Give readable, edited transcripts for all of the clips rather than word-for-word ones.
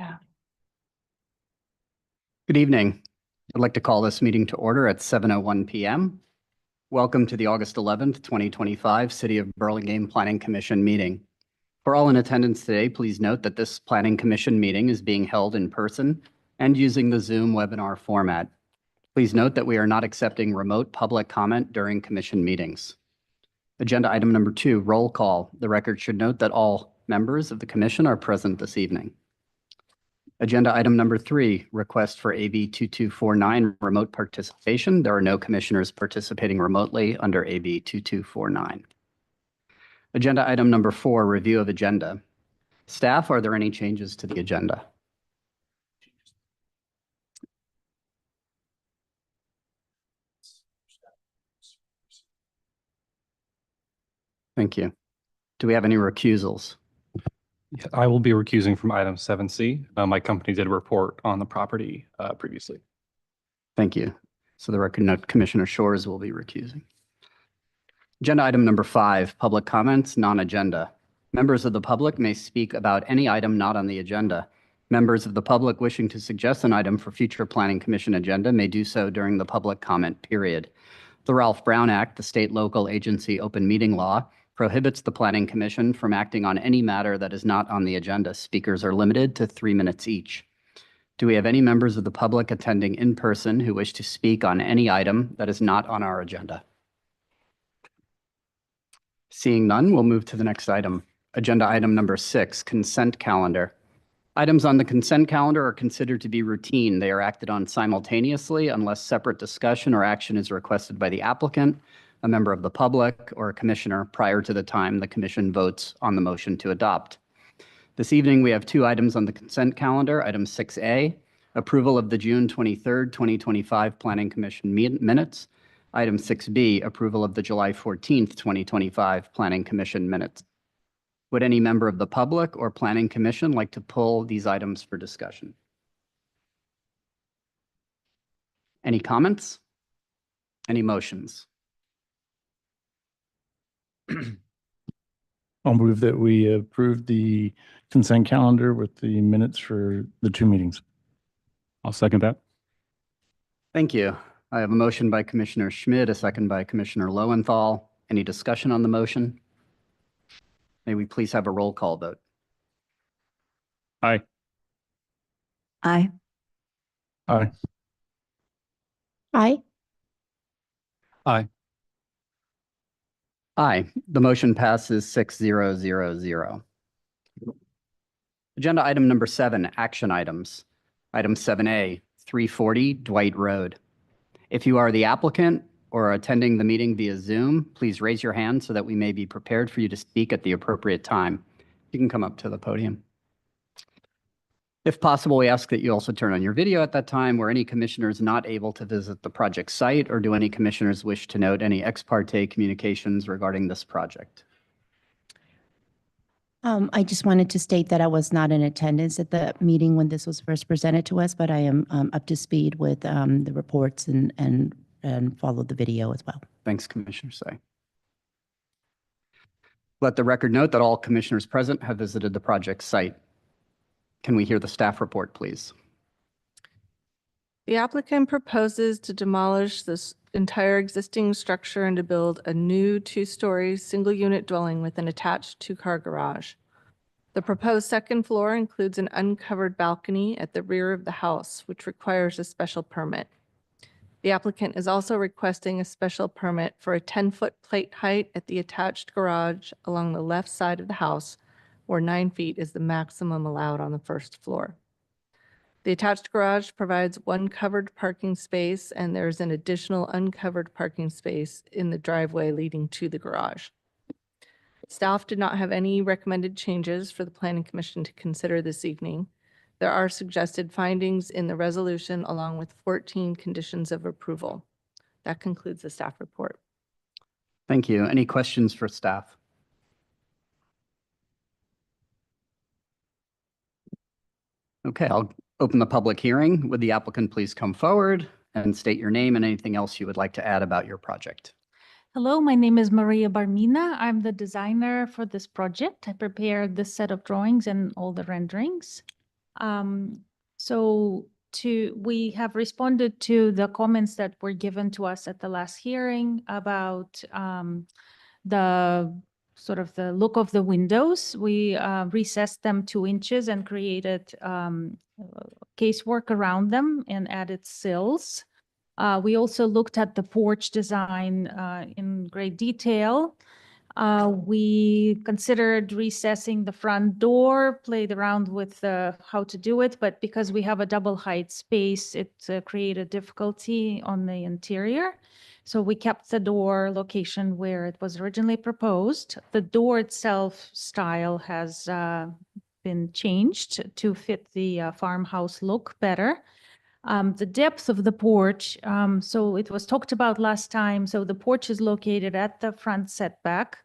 Yeah. Good evening. I'd like to call this meeting to order at 7:01 p.m. Welcome to the August 11th, 2025 City of Burlingame Planning Commission meeting. For all in attendance today, please note that this Planning Commission meeting is being held in person and using the Zoom webinar format. Please note that we are not accepting remote public comment during commission meetings. Agenda item number 2, roll call. The record should note that all members of the commission are present this evening. Agenda item number 3, request for AB 2249 remote participation. There are no commissioners participating remotely under AB 2249. Agenda item number 4, review of agenda. Staff, are there any changes to the agenda? Thank you. Do we have any recusals? Yeah, I will be recusing from item 7C. My company did a report on the property previously. Thank you. So the record note Commissioner Shores will be recusing. Agenda item number 5, public comments, non-agenda. Members of the public may speak about any item not on the agenda. Members of the public wishing to suggest an item for future Planning Commission agenda may do so during the public comment period. The Ralph Brown Act, the state local agency open meeting law, prohibits the Planning Commission from acting on any matter that is not on the agenda. Speakers are limited to 3 minutes each. Do we have any members of the public attending in person who wish to speak on any item that is not on our agenda? Seeing none, we'll move to the next item. Agenda item number 6, consent calendar. Items on the consent calendar are considered to be routine. They are acted on simultaneously unless separate discussion or action is requested by the applicant, a member of the public, or a commissioner prior to the time the commission votes on the motion to adopt. This evening, we have 2 items on the consent calendar. Item 6A, approval of the June 23rd, 2025 Planning Commission minutes. Item 6B, approval of the July 14th, 2025 Planning Commission minutes. Would any member of the public or Planning Commission like to pull these items for discussion? Any comments? Any motions? I'll move that we approve the consent calendar with the minutes for the 2 meetings. I'll second that. Thank you. I have a motion by Commissioner Schmidt, a second by Commissioner Lowenthal. Any discussion on the motion? May we please have a roll call vote? Aye. Aye. Aye. Aye. Aye. Aye. The motion passes 6-0-0-0. Agenda item number 7, action items. Item 7A, 340 Dwight Road. If you are the applicant or are attending the meeting via Zoom, please raise your hand so that we may be prepared for you to speak at the appropriate time. You can come up to the podium. If possible, we ask that you also turn on your video at that time. Were any commissioners not able to visit the project site, or do any commissioners wish to note any ex parte communications regarding this project? I just wanted to state that I was not in attendance at the meeting when this was first presented to us, but I am up to speed with the reports and followed the video as well. Thanks, Commissioner Say. Let the record note that all commissioners present have visited the project site. Can we hear the staff report, please? The applicant proposes to demolish this entire existing structure and to build a new 2-story single-unit dwelling with an attached 2-car garage. The proposed second floor includes an uncovered balcony at the rear of the house, which requires a special permit. The applicant is also requesting a special permit for a 10-foot plate height at the attached garage along the left side of the house, where 9 feet is the maximum allowed on the first floor. The attached garage provides 1 covered parking space, and there's an additional uncovered parking space in the driveway leading to the garage. Staff did not have any recommended changes for the Planning Commission to consider this evening. There are suggested findings in the resolution along with 14 conditions of approval. That concludes the staff report. Thank you. Any questions for staff? Okay, I'll open the public hearing. Would the applicant please come forward and state your name and anything else you would like to add about your project? Hello, my name is Maria Barmina. I'm the designer for this project. I prepared this set of drawings and all the renderings. We have responded to the comments that were given to us at the last hearing about the sort of the look of the windows. We recessed them 2 inches and created casework around them and added sills. We also looked at the porch design in great detail. We considered recessing the front door, played around with how to do it, but because we have a double height space, it created difficulty on the interior. So we kept the door location where it was originally proposed. The door itself style has been changed to fit the farmhouse look better. The depth of the porch, so it was talked about last time. So the porch is located at the front setback,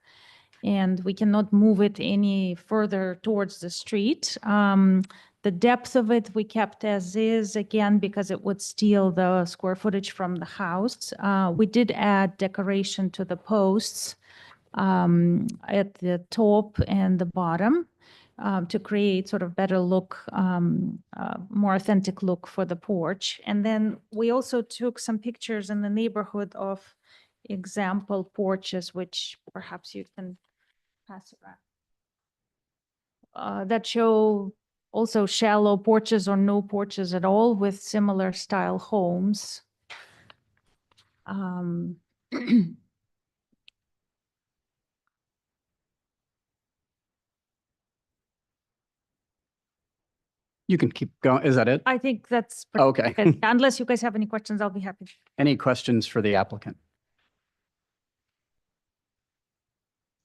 and we cannot move it any further towards the street. The depth of it we kept as is, again, because it would steal the square footage from the house. We did add decoration to the posts at the top and the bottom. To create sort of better look, more authentic look for the porch. And then we also took some pictures in the neighborhood of example porches, which perhaps you can pass around. That show also shallow porches or no porches at all with similar style homes. You can keep going. Is that it? I think that's Okay. it. Unless you guys have any questions, I'll be happy. Any questions for the applicant?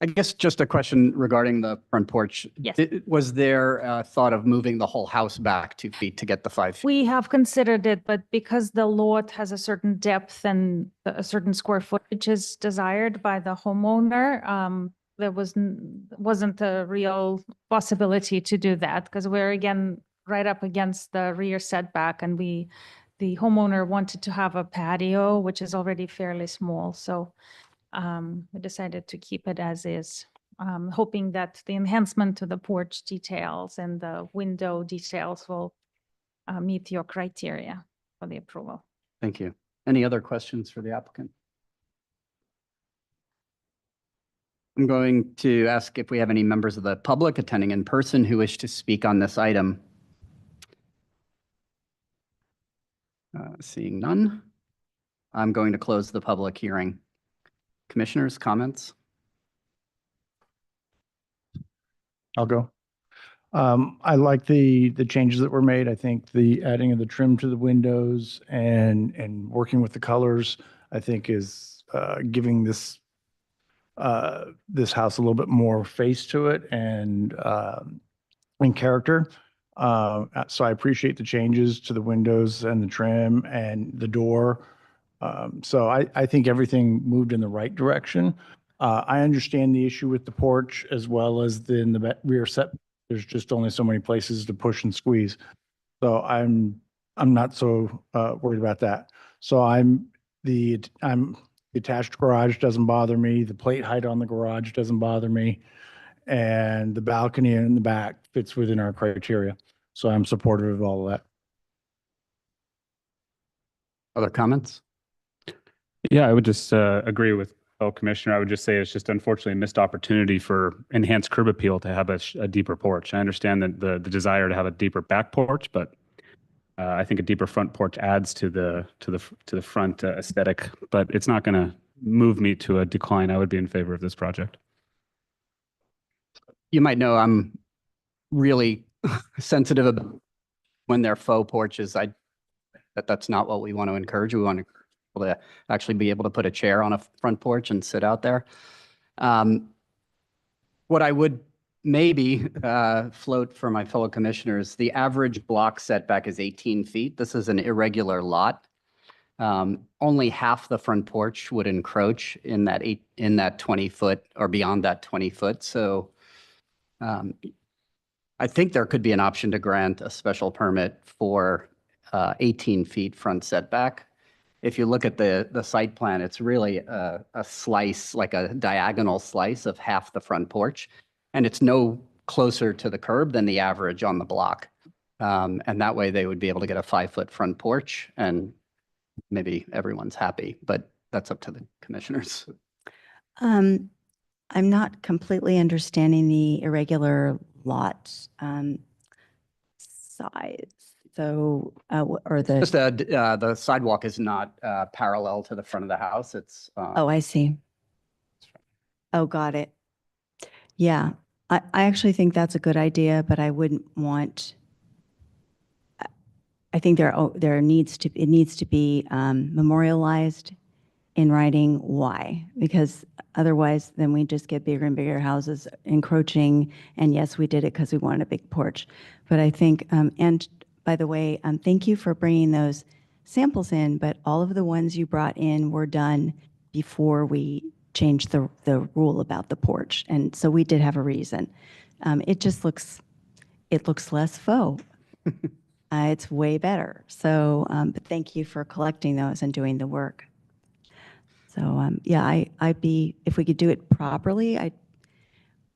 I guess just a question regarding the front porch. Yes. Was there a thought of moving the whole house back 2 feet to get the 5 feet? We have considered it, but because the lot has a certain depth and a certain square footage is desired by the homeowner, there wasn't a real possibility to do that because we're again right up against the rear setback, and the homeowner wanted to have a patio, which is already fairly small. So we decided to keep it as is, hoping that the enhancement to the porch details and the window details will meet your criteria for the approval. Thank you. Any other questions for the applicant? I'm going to ask if we have any members of the public attending in person who wish to speak on this item. Seeing none, I'm going to close the public hearing. Commissioners, comments? I'll go. I like the changes that were made. I think the adding of the trim to the windows and working with the colors, I think is giving this house a little bit more face to it and character. So I appreciate the changes to the windows and the trim and the door. So I think everything moved in the right direction. I understand the issue with the porch as well as in the rear set. There's just only so many places to push and squeeze. So I'm not so worried about that. So the attached garage doesn't bother me. The plate height on the garage doesn't bother me. And the balcony in the back fits within our criteria. So I'm supportive of all of that. Other comments? Yeah, I would just agree with fellow commissioner. I would just say it's just unfortunately a missed opportunity for enhanced curb appeal to have a deeper porch. I understand that the desire to have a deeper back porch, but I think a deeper front porch adds to the front aesthetic, but it's not going to move me to a decline. I would be in favor of this project. You might know I'm really sensitive about when they're faux porches. That's not what we want to encourage. We want to actually be able to put a chair on a front porch and sit out there. What I would maybe float for my fellow commissioners, the average block setback is 18 feet. This is an irregular lot. Only half the front porch would encroach in that 20 foot or beyond that 20 foot. So I think there could be an option to grant a special permit for 18 feet front setback. if you look at the site plan, it's really a slice, like a diagonal slice of half the front porch. And it's no closer to the curb than the average on the block. And that way they would be able to get a 5-foot front porch and maybe everyone's happy, but that's up to the commissioners. I'm not completely understanding the irregular lot size. So, or Just the, the sidewalk is not parallel to the front of the house. It's oh, I see. Oh, got it. Yeah, I actually think that's a good idea, but I wouldn't want, I think it needs to be memorialized in writing why, because otherwise then we just get bigger and bigger houses encroaching. And yes, we did it because we wanted a big porch. But I think, and by the way, thank you for bringing those samples in, but all of the ones you brought in were done before we changed the rule about the porch. And so we did have a reason. It just looks, it looks less faux. It's way better. So, but thank you for collecting those and doing the work. So, yeah, I'd be, if we could do it properly,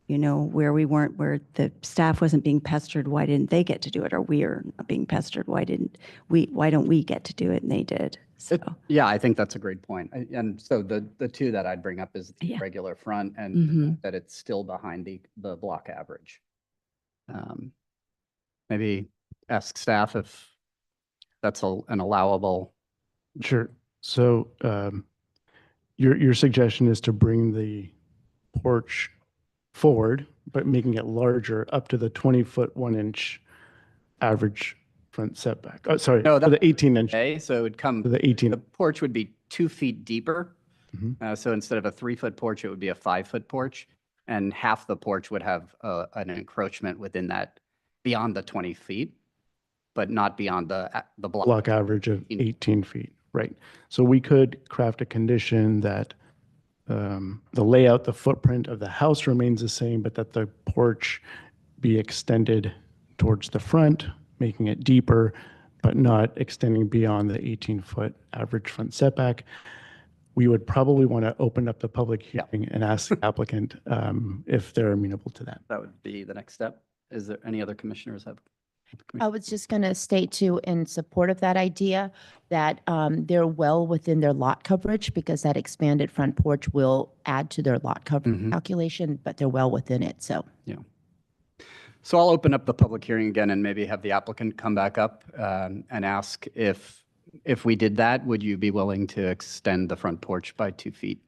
where we weren't, where the staff wasn't being pestered, why didn't they get to do it? Or we are not being pestered, why don't we get to do it? And they did. So, Yeah, I think that's a great point. And so the two that I'd bring up is the Yeah. regular front and Mhm. that it's still behind the block average. Maybe ask staff if that's an allowable. Sure. So your suggestion is to bring the porch forward, but making it larger up to the 20-foot 1-inch average front setback. Oh, sorry, No, for the 18-inch, Okay, so it would come, for the 18. the porch would be 2 feet deeper. Mhm. So instead of a 3-foot porch, it would be a 5-foot porch. And half the porch would have an encroachment within that, beyond the 20 feet, but not beyond the block. block average of 18 feet, right? So we could craft a condition that the layout, the footprint of the house remains the same, but that the porch be extended towards the front, making it deeper, but not extending beyond the 18-foot average front setback. We would probably want to open up the public hearing and ask the applicant if they're amenable to that. That would be the next step. Is there any other commissioners have? I was just going to state too, in support of that idea, that they're well within their lot coverage because that expanded front porch will add to their lot coverage Mhm. calculation, but they're well within it, so. So I'll open up the public hearing again and maybe have the applicant come back up and ask if we did that, would you be willing to extend the front porch by 2 feet?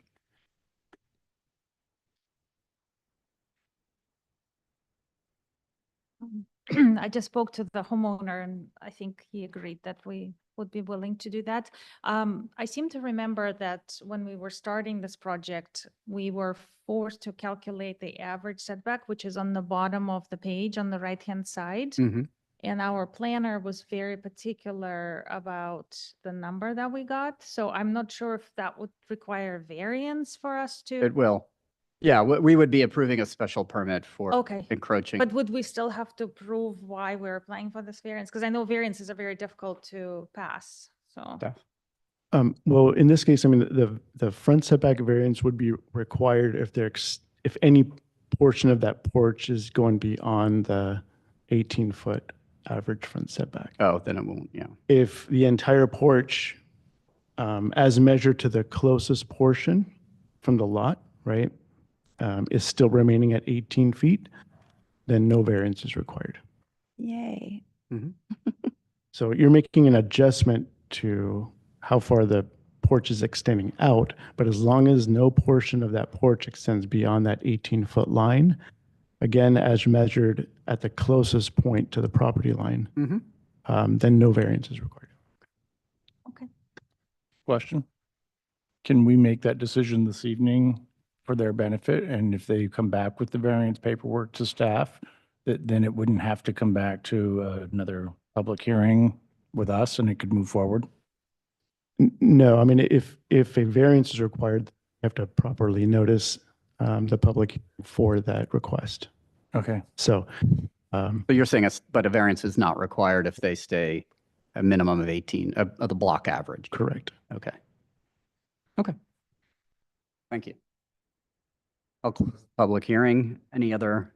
I just spoke to the homeowner and I think he agreed that we would be willing to do that. I seem to remember that when we were starting this project, we were forced to calculate the average setback, which is on the bottom of the page on the right-hand side. Mhm. And our planner was very particular about the number that we got. So I'm not sure if that would require variance for us to. It will. Yeah, we would be approving a special permit for Okay. encroaching. But would we still have to prove why we're applying for this variance? Because I know variances are very difficult to pass, so. Well, in this case, I mean, the front setback variance would be required if if any portion of that porch is going beyond the 18-foot average front setback. Oh, then it won't, yeah. If the entire porch, as measured to the closest portion from the lot, right, is still remaining at 18 feet, then no variance is required. Yay. So you're making an adjustment to how far the porch is extending out, but as long as no portion of that porch extends beyond that 18-foot line, again, as measured at the closest point to the property line, Mhm. then no variance is required. Okay. Question? Can we make that decision this evening for their benefit? And if they come back with the variance paperwork to staff, then it wouldn't have to come back to another public hearing with us and it could move forward? No, I mean, if a variance is required, you have to properly notice the public for that request. Okay. So, But you're saying but a variance is not required if they stay a minimum of 18, of the block average. Correct. Okay. Okay. Thank you. I'll close the public hearing. Any other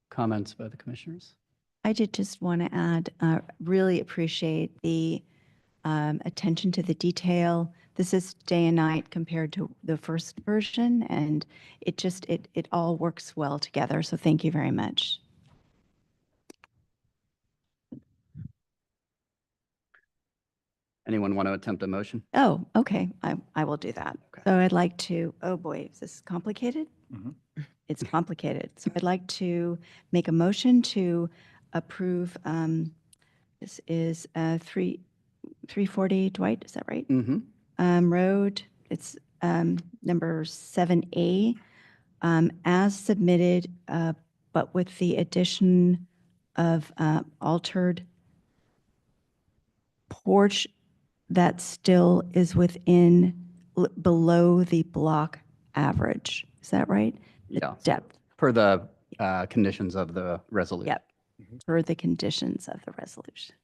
comments by the commissioners? I did just want to add, really appreciate the attention to the detail. This is day and night compared to the first version, and it all works well together. So thank you very much. Anyone want to attempt a motion? Oh, okay. I will do that. Okay. So I'd like to, oh boy, is this complicated? Mhm. It's complicated. So I'd like to make a motion to approve, this is 340 Dwight, is that right? Mm-hmm. Road, it's number 7A, as submitted, but with the addition of altered porch that still is within, below the block average. Is that right? The Yeah. depth, Per the conditions of the resolution. yep, per the conditions of the resolution.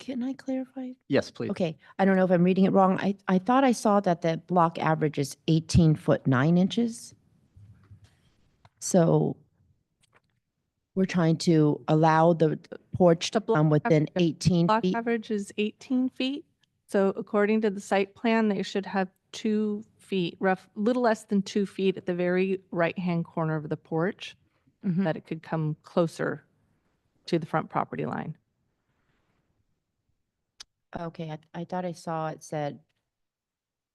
Can I clarify? Yes, please. Okay, I don't know if I'm reading it wrong. I thought I saw that the block average is 18 foot 9 inches. So we're trying to allow the porch to The block come within average- 18 Block feet. average is 18 feet. So according to the site plan, they should have 2 feet, little less than 2 feet at the very right-hand corner of the porch, Mhm. that it could come closer to the front property line. Okay, I thought I saw it said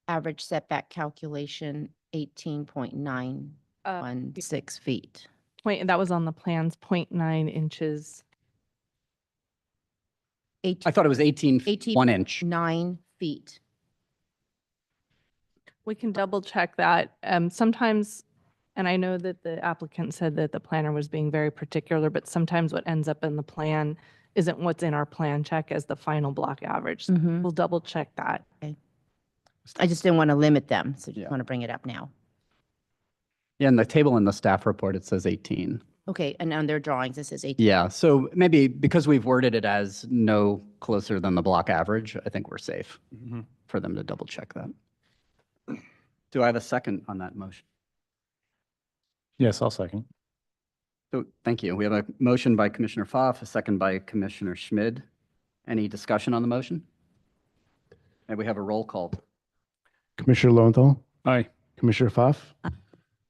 average setback calculation 18.916 feet. That was on the plans, 0.9 inches. I thought it was 18, 1 inch. 9 feet. We can double check that. Sometimes, and I know that the applicant said that the planner was being very particular, but sometimes what ends up in the plan isn't what's in our plan check as the final block average. So Mhm. we'll double check that. I just didn't want to limit them, so Yeah. just want to bring it up now. Yeah, in the table in the staff report, it says 18. Okay, and on their drawings, it says 18. Yeah, so maybe because we've worded it as no closer than the block average, I think we're safe Mhm. for them to double check that. Do I have a second on that motion? Yes, I'll second. So, thank you. We have a motion by Commissioner Pfaff, a second by Commissioner Schmid. Any discussion on the motion? May we have a roll call? Commissioner Lowenthal, Aye. Commissioner Pfaff,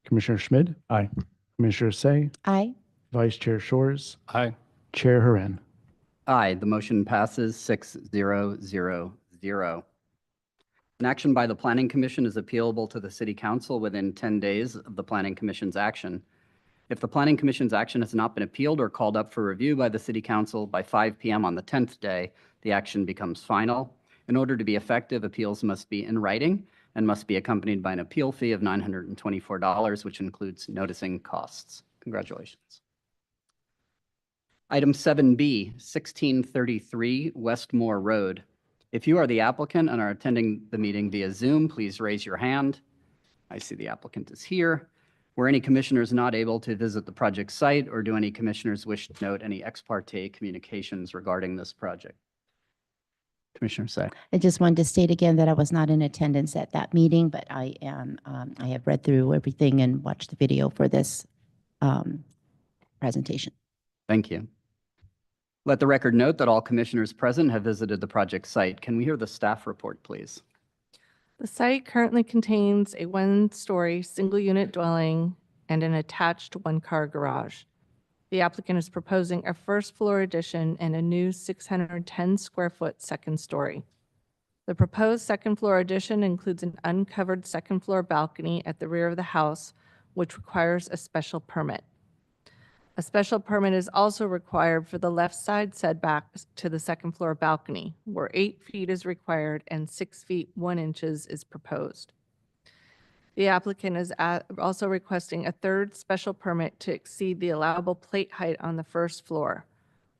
Commissioner Schmid, aye. Commissioner Say, Aye. Vice Chair Shores, Aye. Chair Haran. Aye, the motion passes 6-0-0-0. An action by the Planning Commission is appealable to the City Council within 10 days of the Planning Commission's action. If the Planning Commission's action has not been appealed or called up for review by the City Council by 5 p.m. on the 10th day, the action becomes final. In order to be effective, appeals must be in writing and must be accompanied by an appeal fee of $924, which includes noticing costs. Congratulations. Item 7B, 1633 Westmore Road. If you are the applicant and are attending the meeting via Zoom, please raise your hand. I see the applicant is here. Were any commissioners not able to visit the project site, or do any commissioners wish to note any ex parte communications regarding this project? Commissioner Say. I just wanted to state again that I was not in attendance at that meeting, but I am, I have read through everything and watched the video for this presentation. Thank you. Let the record note that all commissioners present have visited the project site. Can we hear the staff report, please? The site currently contains a 1-story single-unit dwelling and an attached 1-car garage. The applicant is proposing a first-floor addition and a new 610-square-foot second story. The proposed second-floor addition includes an uncovered second-floor balcony at the rear of the house, which requires a special permit. A special permit is also required for the left side setback to the second-floor balcony, where 8 feet is required and 6 feet 1 inches is proposed. The applicant is also requesting a third special permit to exceed the allowable plate height on the first floor,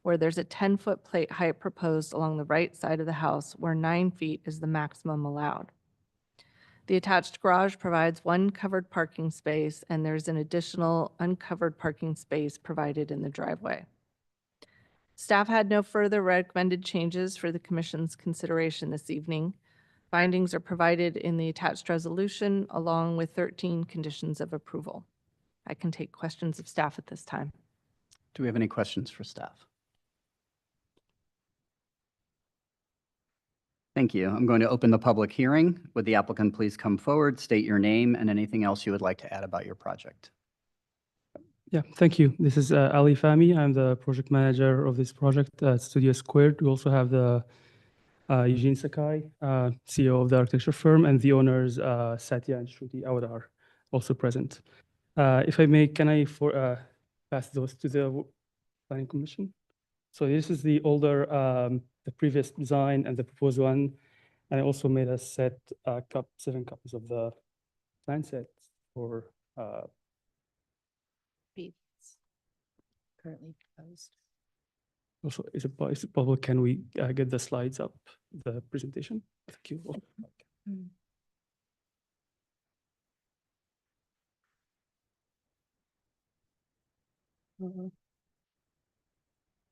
where there's a 10-foot plate height proposed along the right side of the house, where 9 feet is the maximum allowed. The attached garage provides 1 covered parking space, and there's an additional uncovered parking space provided in the driveway. Staff had no further recommended changes for the commission's consideration this evening. Findings are provided in the attached resolution along with 13 conditions of approval. I can take questions of staff at this time. Do we have any questions for staff? Thank you. I'm going to open the public hearing. Would the applicant please come forward, state your name and anything else you would like to add about your project? Yeah, thank you. This is Ali Fahmy. I'm the project manager of this project at Studio Squared. We also have the Eugene Sakai, CEO of the architecture firm, and the owners, Satya and Shruti Awadar, also present. If I may, can I pass those to the planning commission? So this is the older, the previous design and the proposed one. And I also made a set, 7 copies of the plan sets for Currently proposed. also, is it possible, can we get the slides up, the presentation? Thank you.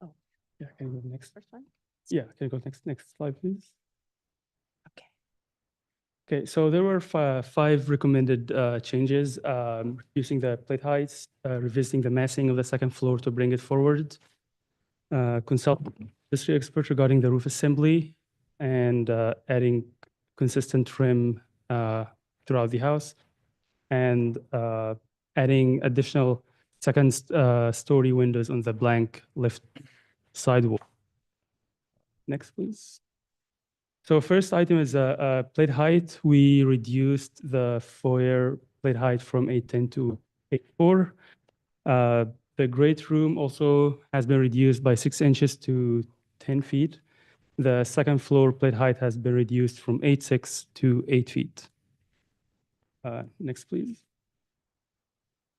Oh. Yeah, can you go to the next? First one? Yeah, can you go next slide, please? Okay. Okay, so there were 5 recommended changes, reducing the plate heights, revisiting the massing of the second floor to bring it forward, consult industry expert regarding the roof assembly, and adding consistent trim throughout the house, and adding additional second story windows on the blank left sidewall. Next, please. So first item is plate height. We reduced the foyer plate height from 810 to 84. The great room also has been reduced by 6 inches to 10 feet. The second floor plate height has been reduced from 8.6 to 8 feet. Next, please.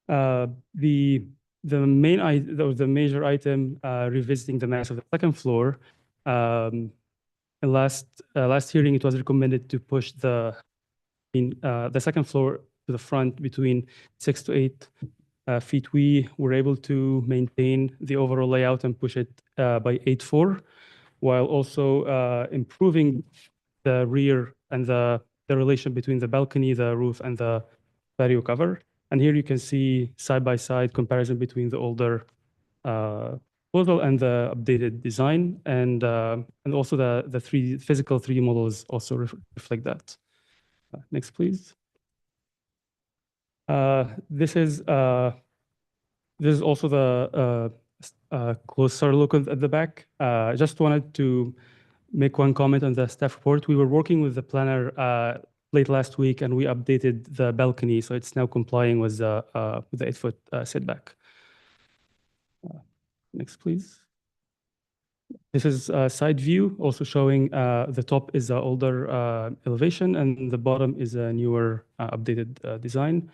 The major item revisiting the mass of the second floor. Last hearing, it was recommended to push the second floor to the front between 6 to 8 feet. We were able to maintain the overall layout and push it by 8.4, while also improving the rear and the relation between the balcony, the roof, and the patio cover. And here you can see side-by-side comparison between the older proposal and the updated design, and also the physical 3D models also reflect that. Next, please. This is also the closer look at the back. I just wanted to make one comment on the staff report. We were working with the planner late last week, and we updated the balcony, so it's now complying with the 8-foot setback. Next, please. This is a side view, also showing the top is an older elevation, and the bottom is a newer updated design.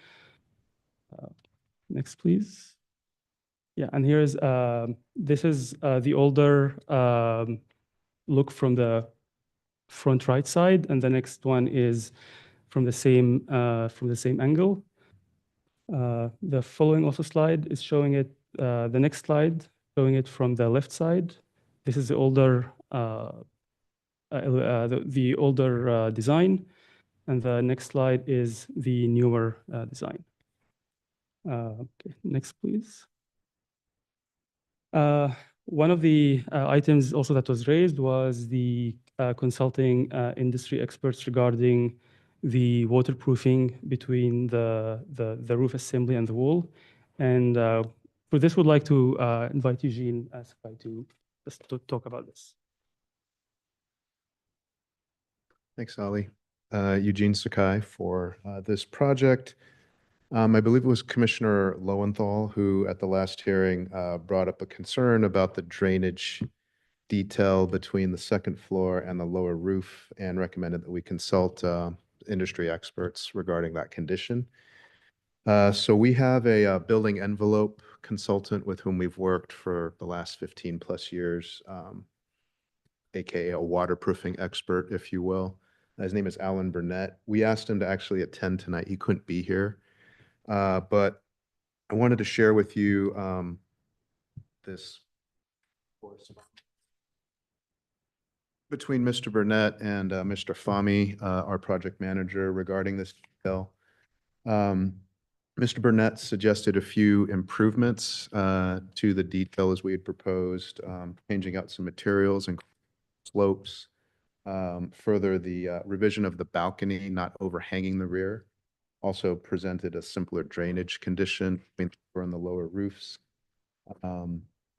Next, please. Yeah, and here's this is the older look from the front right side, and the next one is from the same angle. The following also slide is showing it. The next slide showing it from the left side. This is the older design, and the next slide is the newer design. Okay, next, please. One of the items also that was raised was the consulting industry experts regarding the waterproofing between the roof assembly and the wall. And for this, would like to invite Eugene Sakai to talk about this. Thanks, Ali. Eugene Sakai for this project. I believe it was Commissioner Lowenthal who, at the last hearing, brought up a concern about the drainage detail between the second floor and the lower roof, and recommended that we consult industry experts regarding that condition. So we have a building envelope consultant with whom we've worked for the last 15 plus years, AKA a waterproofing expert, if you will. His name is Alan Burnett. We asked him to actually attend tonight. He couldn't be here. But I wanted to share with you this between Mr. Burnett and Mr. Fahmy, our project manager, regarding this detail. Mr. Burnett suggested a few improvements to the detail as we had proposed, changing out some materials and slopes. Further, the revision of the balcony not overhanging the rear also presented a simpler drainage condition between the upper and the lower roofs.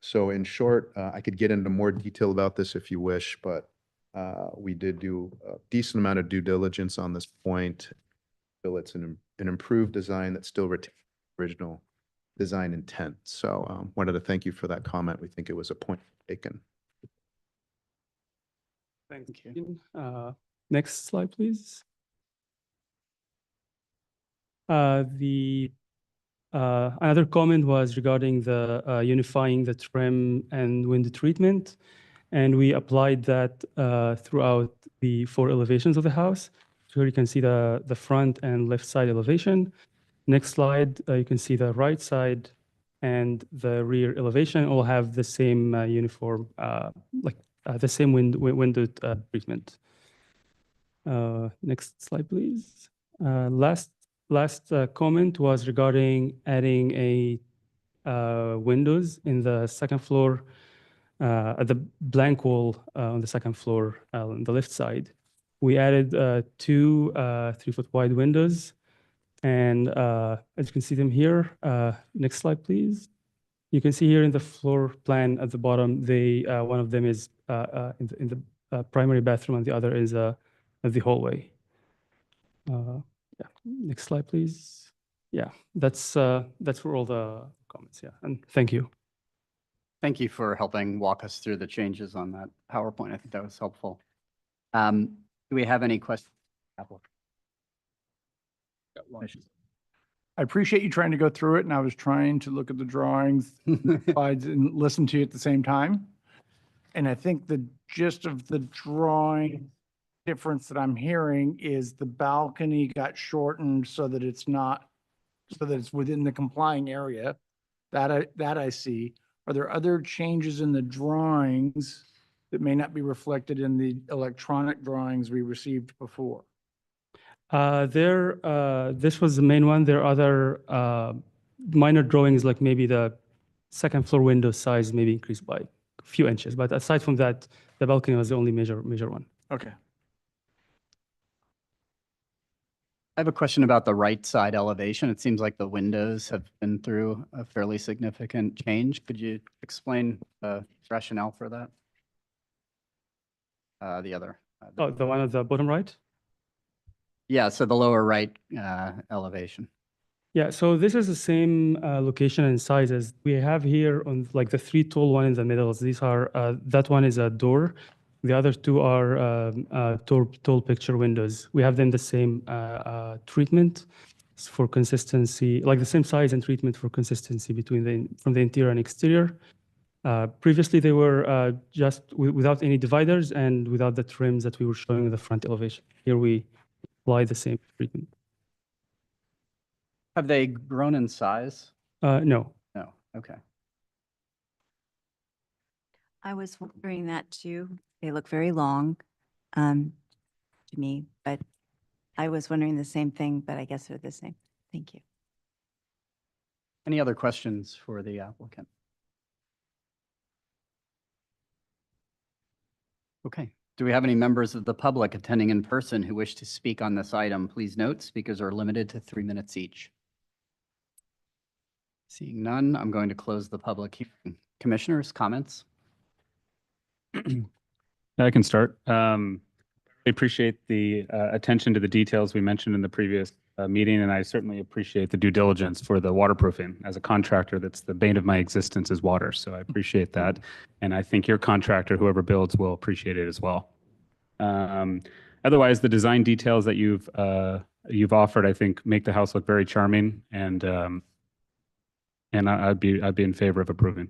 So in short, I could get into more detail about this if you wish, but we did do a decent amount of due diligence on this point. So it's an improved design that still retains the original design intent. So wanted to thank you for that comment. We think it was a point taken. Thank you. Next slide, please. Another comment was regarding the unifying the trim and window treatment, and we applied that throughout the 4 elevations of the house. So here you can see the front and left side elevation. Next slide, you can see the right side and the rear elevation all have the same uniform, the same window treatment. Next slide, please. Last comment was regarding adding a windows in the second floor, at the blank wall on the second floor on the left side. We added 2 3-foot wide windows, and as you can see them here. Next slide, please. You can see here in the floor plan at the bottom, one of them is in the primary bathroom, and the other is at the hallway. Yeah. Next slide, please. Yeah, that's for all the comments. Yeah, and thank you. Thank you for helping walk us through the changes on that PowerPoint. I think that was helpful. Do we have any questions? I appreciate you trying to go through it, and I was trying to look at the drawings, slides, and listen to you at the same time. And I think the gist of the drawing difference that I'm hearing is the balcony got shortened so that it's within the complying area. That I see. Are there other changes in the drawings that may not be reflected in the electronic drawings we received before? This was the main one. There are other minor drawings, like maybe the second floor window size maybe increased by a few inches. But aside from that, the balcony was the only major one. Okay. I have a question about the right side elevation. It seems like the windows have been through a fairly significant change. Could you explain the rationale for that? The other. Oh, the one at the bottom right? Yeah, so the lower right elevation. Yeah, so this is the same location and size as we have here on like the 3 tall one in the middle. These are, that one is a door. The other 2 are tall picture windows. We have them the same treatment for consistency, like the same size and treatment for consistency from the interior and exterior. Previously, they were just without any dividers and without the trims that we were showing in the front elevation. Here we apply the same treatment. Have they grown in size? No. No, okay. I was wondering that too. They look very long to me, but I was wondering the same thing, but I guess they're the same. Thank you. Any other questions for the applicant? Okay. Do we have any members of the public attending in person who wish to speak on this item? Please note, speakers are limited to 3 minutes each. Seeing none, I'm going to close the public hearing. Commissioners, comments? I can start. I appreciate the attention to the details we mentioned in the previous meeting, and I certainly appreciate the due diligence for the waterproofing. As a contractor, that's the bane of my existence is water, so I appreciate that. And I think your contractor, whoever builds, will appreciate it as well. Otherwise, the design details that you've offered, I think, make the house look very charming, and I'd be in favor of approving.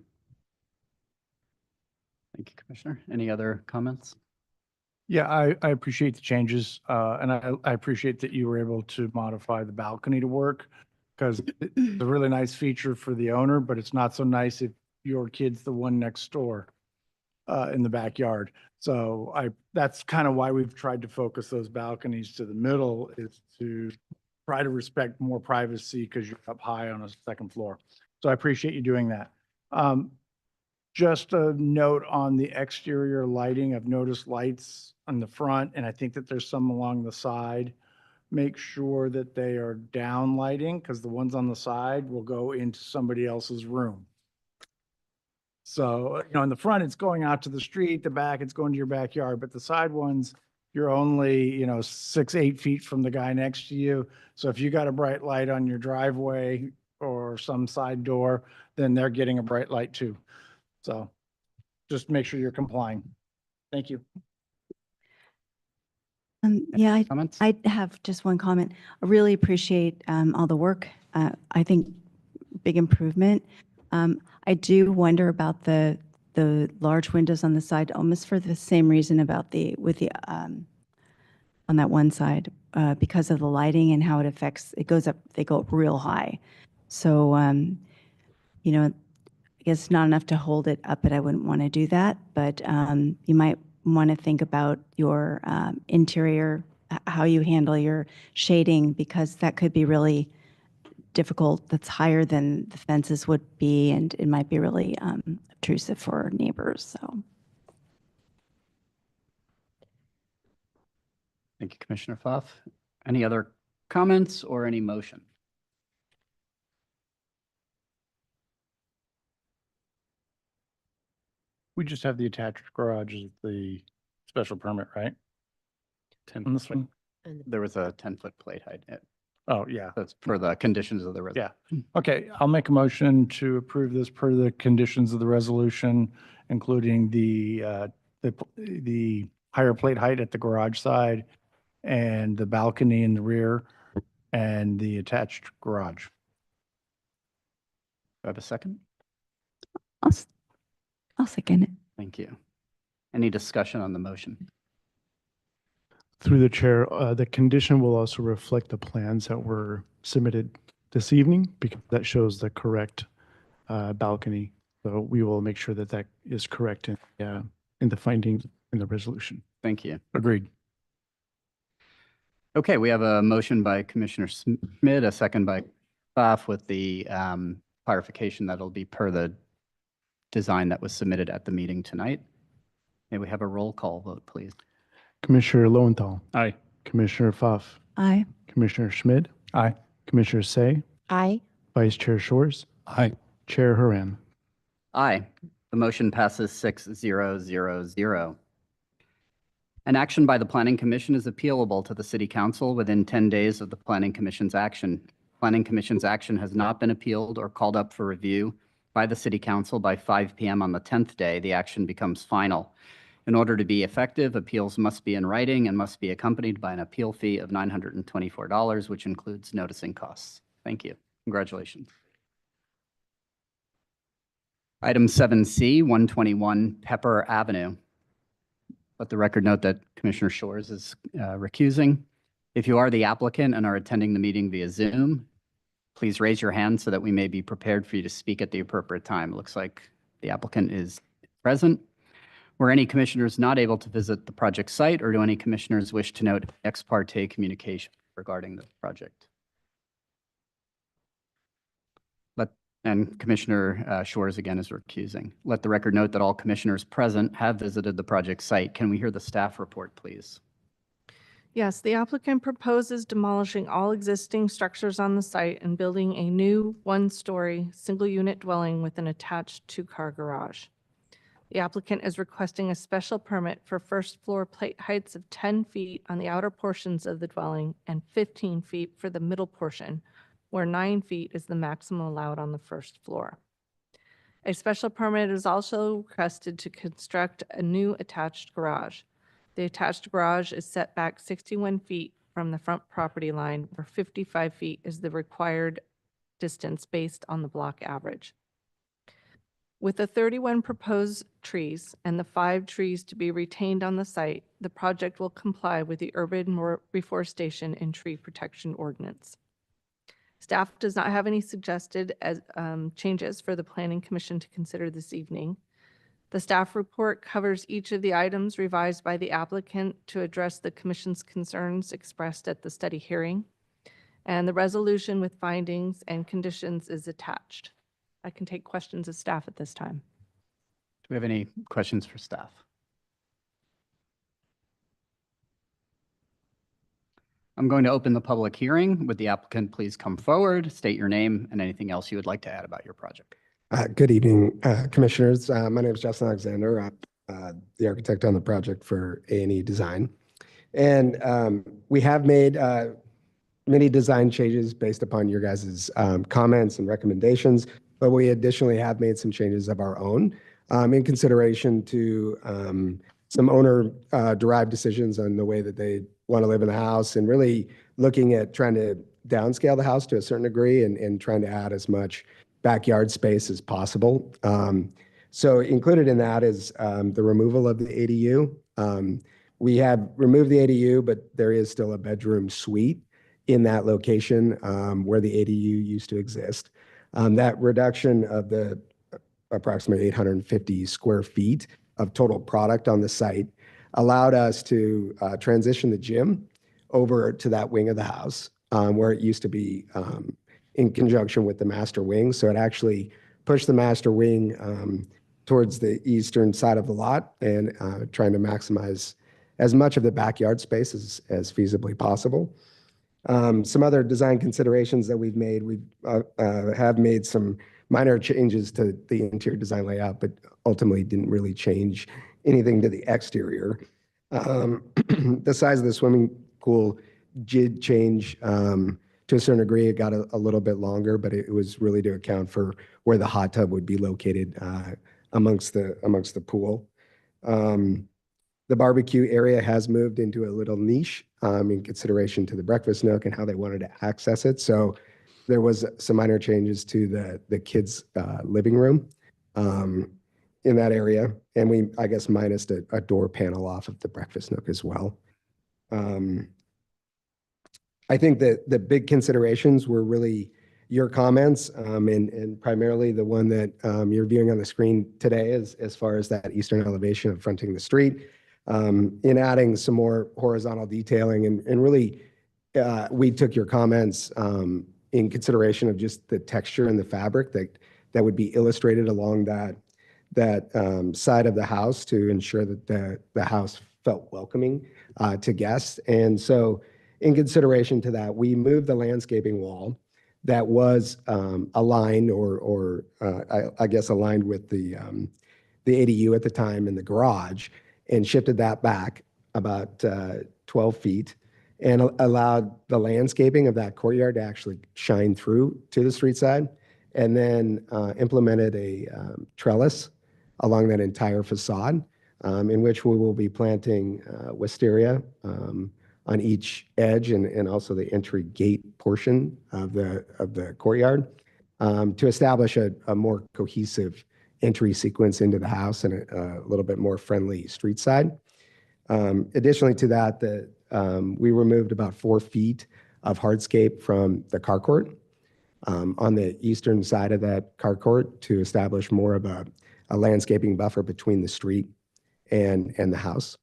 Thank you, Commissioner. Any other comments? Yeah, I appreciate the changes, and I appreciate that you were able to modify the balcony to work, because it's a really nice feature for the owner, but it's not so nice if your kid's the one next door. in the backyard. So that's kind of why we've tried to focus those balconies to the middle, is to try to respect more privacy because you're up high on a second floor. So I appreciate you doing that. Just a note on the exterior lighting. I've noticed lights on the front, and I think that there's some along the side. Make sure that they are down lighting, because the ones on the side will go into somebody else's room. So, in the front, it's going out to the street, the back, it's going to your backyard, but the side ones, you're only, 6, 8 feet from the guy next to you. So if you got a bright light on your driveway or some side door, then they're getting a bright light too. So just make sure you're complying. Thank you. Yeah, Comments? I have just one comment. I really appreciate all the work. I think big improvement. I do wonder about the large windows on the side, almost for the same reason about on that one side, because of the lighting and how it affects, they go up real high. So, I guess not enough to hold it up, but I wouldn't want to do that. But you might want to think about your interior, how you handle your shading, because that could be really difficult. That's higher than the fences would be, and it might be really obtrusive for neighbors. So Thank you, Commissioner Pfaff. Any other comments or any motion? We just have the attached garage as the special permit, right? 10 On this one? There was a 10-foot plate height. Oh, yeah. That's for the conditions of the resolution. Yeah. Okay, I'll make a motion to approve this per the conditions of the resolution, including the higher plate height at the garage side and the balcony in the rear and the attached garage. Do I have a second? I'll second it. Thank you. Any discussion on the motion? Through the chair, the condition will also reflect the plans that were submitted this evening, because that shows the correct balcony. So we will make sure that that is correct in the findings in the resolution. Thank you. Agreed. Okay, we have a motion by Commissioner Schmidt, a second by Pfaff, with the clarification that it'll be per the design that was submitted at the meeting tonight. May we have a roll call vote, please? Commissioner Lowenthal, Aye. Commissioner Pfaff, Aye. Commissioner Schmidt, Aye. Commissioner Say, Aye. Vice Chair Shores, Aye. Chair Haran. Aye. The motion passes 6-0-0-0. An action by the Planning Commission is appealable to the City Council within 10 days of the Planning Commission's action. Planning Commission's action has not been appealed or called up for review by the City Council by 5 p.m. on the 10th day. The action becomes final. In order to be effective, appeals must be in writing and must be accompanied by an appeal fee of $924, which includes noticing costs. Thank you. Congratulations. Item 7C, 121 Pepper Avenue. Let the record note that Commissioner Shores is recusing. If you are the applicant and are attending the meeting via Zoom, please raise your hand so that we may be prepared for you to speak at the appropriate time. It looks like the applicant is present. Were any commissioners not able to visit the project site, or do any commissioners wish to note ex parte communication regarding the project? And Commissioner Shores again is recusing. Let the record note that all commissioners present have visited the project site. Can we hear the staff report, please? Yes, the applicant proposes demolishing all existing structures on the site and building a new one-story, single-unit dwelling with an attached two-car garage. The applicant is requesting a special permit for first-floor plate heights of 10 feet on the outer portions of the dwelling and 15 feet for the middle portion, where 9 feet is the maximum allowed on the first floor. A special permit is also requested to construct a new attached garage. The attached garage is set back 61 feet from the front property line, where 55 feet is the required distance based on the block average. With the 31 proposed trees and the 5 trees to be retained on the site, the project will comply with the Urban Reforestation and Tree Protection Ordinance. Staff does not have any suggested changes for the Planning Commission to consider this evening. The staff report covers each of the items revised by the applicant to address the commission's concerns expressed at the study hearing. And the resolution with findings and conditions is attached. I can take questions of staff at this time. Do we have any questions for staff? I'm going to open the public hearing. Would the applicant please come forward, state your name, and anything else you would like to add about your project? Good evening, Commissioners. My name is Justin Alexander. I'm the architect on the project for A&E Design. And we have made many design changes based upon your guys' comments and recommendations, but we additionally have made some changes of our own in consideration to some owner-derived decisions on the way that they want to live in the house, and really looking at trying to downscale the house to a certain degree and trying to add as much backyard space as possible. So included in that is the removal of the ADU. We have removed the ADU, but there is still a bedroom suite in that location where the ADU used to exist. That reduction of the approximately 850 square feet of total product on the site allowed us to transition the gym over to that wing of the house where it used to be in conjunction with the master wing. So it actually pushed the master wing towards the eastern side of the lot and trying to maximize as much of the backyard space as feasibly possible. Some other design considerations that we've made, we have made some minor changes to the interior design layout, but ultimately didn't really change anything to the exterior. The size of the swimming pool did change to a certain degree. It got a little bit longer, but it was really to account for where the hot tub would be located amongst the pool. The barbecue area has moved into a little niche in consideration to the breakfast nook and how they wanted to access it. So there was some minor changes to the kids' living room in that area. And we, I guess, minused a door panel off of the breakfast nook as well. I think that the big considerations were really your comments and primarily the one that you're viewing on the screen today as far as that eastern elevation of fronting the street. In adding some more horizontal detailing and really we took your comments in consideration of just the texture and the fabric that would be illustrated along that side of the house to ensure that the house felt welcoming to guests. And so in consideration to that, we moved the landscaping wall that was aligned or I guess aligned with the ADU at the time in the garage, and shifted that back about 12 feet and allowed the landscaping of that courtyard to actually shine through to the street side, and then implemented a trellis along that entire facade in which we will be planting wisteria on each edge and also the entry gate portion of the courtyard to establish a more cohesive entry sequence into the house and a little bit more friendly street side. Additionally to that, we removed about 4 feet of hardscape from the carport on the eastern side of that carport to establish more of a landscaping buffer between the street and the house.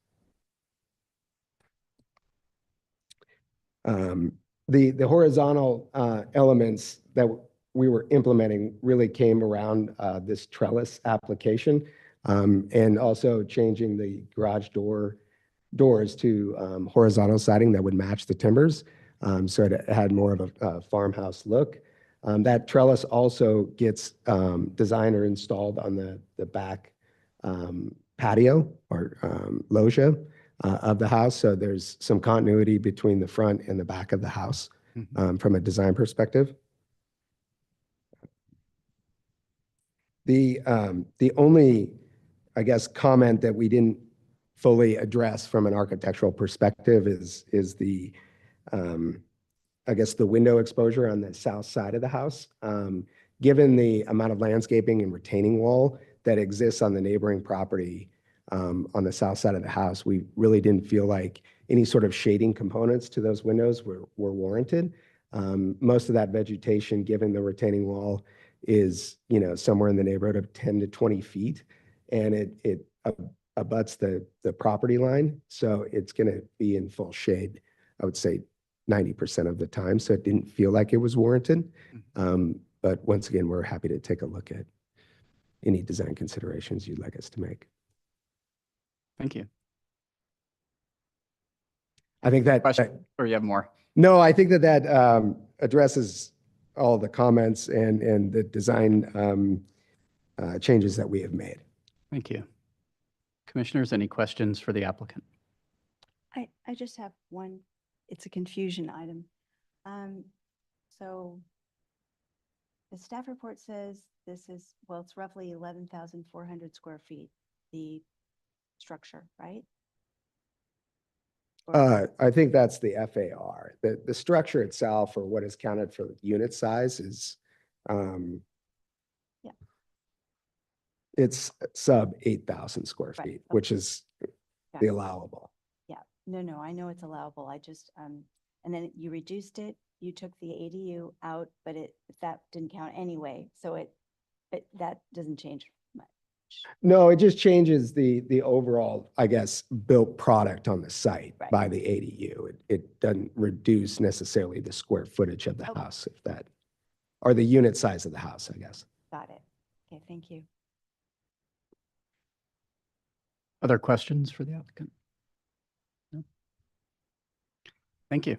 The horizontal elements that we were implementing really came around this trellis application and also changing the garage doors to horizontal siding that would match the timbers. So it had more of a farmhouse look. That trellis also gets designed or installed on the back patio or loggia of the house. So there's some continuity between the front and the back of the house from a design perspective. The only, I guess, comment that we didn't fully address from an architectural perspective is the, I guess, the window exposure on the south side of the house. Given the amount of landscaping and retaining wall that exists on the neighboring property on the south side of the house, we really didn't feel like any sort of shading components to those windows were warranted. Most of that vegetation, given the retaining wall, is somewhere in the neighborhood of 10 to 20 feet. and it abuts the property line. So it's going to be in full shade, I would say 90% of the time. So it didn't feel like it was warranted. But once again, we're happy to take a look at any design considerations you'd like us to make. Thank you. I think that, Question, or you have more? no, I think that addresses all the comments and the design changes that we have made. Thank you. Commissioners, any questions for the applicant? I just have one, it's a confusion item. So the staff report says this is, well, it's roughly 11,400 square feet, the structure, right? I think that's the FAR. The structure itself, or what is counted for unit size, is Yeah. It's sub 8,000 square Right, feet, okay. which is Got the it. allowable. No, I know it's allowable. I just, and then you reduced it, you took the ADU out, but that didn't count anyway. So but that doesn't change much. No, it just changes the overall, I guess, built product on the site Right. by the ADU. It doesn't reduce necessarily the square footage of the Okay. house, if that, or the unit size of the house, I guess. Got it. Okay, thank you. Other questions for the applicant? No? Thank you.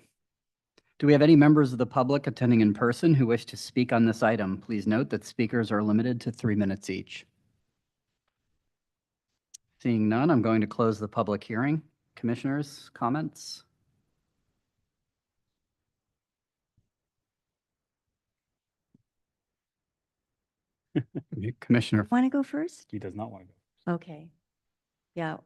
Do we have any members of the public attending in person who wish to speak on this item? Please note that speakers are limited to 3 minutes each. Seeing none, I'm going to close the public hearing. Commissioners, comments? Commissioner, Want to go first? He does not want to go. Okay. Yeah.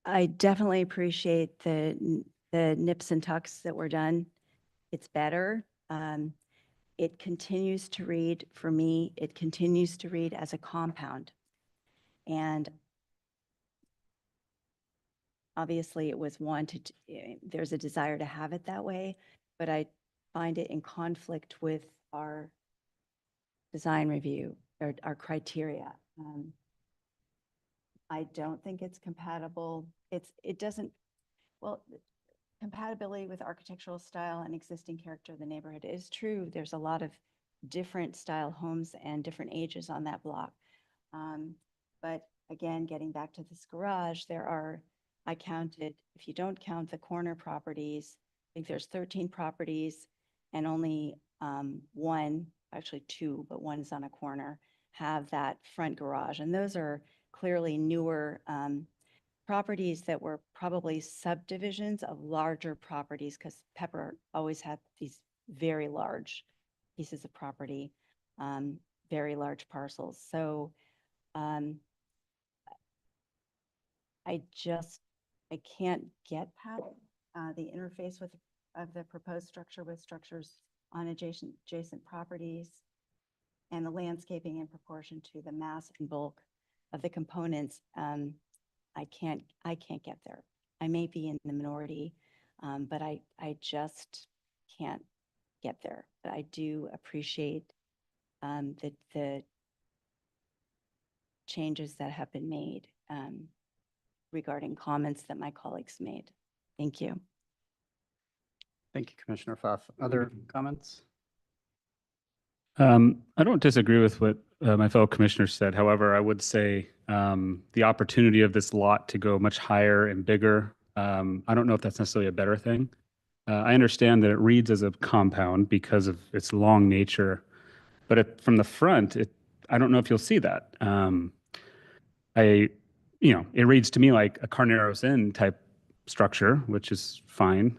I definitely appreciate the nips and tucks that were done. It's better. It continues to read, for me, it continues to read as a compound. And obviously it was wanted, there's a desire to have it that way, but I find it in conflict with our design review or our criteria. I don't think it's compatible. It doesn't, well, compatibility with architectural style and existing character of the neighborhood is true. There's a lot of different style homes and different ages on that block. But again, getting back to this garage, I counted, if you don't count the corner properties, I think there's 13 properties and only one, actually two, but one's on a corner, have that front garage. And those are clearly newer properties that were probably subdivisions of larger properties, because Pepper always had these very large pieces of property, very large parcels. So I can't get past the interface of the proposed structure with structures on adjacent properties and the landscaping in proportion to the mass and bulk of the components. I can't get there. I may be in the minority, but I just can't get there. But I do appreciate the changes that have been made regarding comments that my colleagues made. Thank you. thank you, Commissioner Pfaff. Other comments? I don't disagree with what my fellow commissioners said. However, I would say the opportunity of this lot to go much higher and bigger, I don't know if that's necessarily a better thing. I understand that it reads as a compound because of its long nature, but from the front, I don't know if you'll see that. It reads to me like a Carneros Inn type structure, which is fine.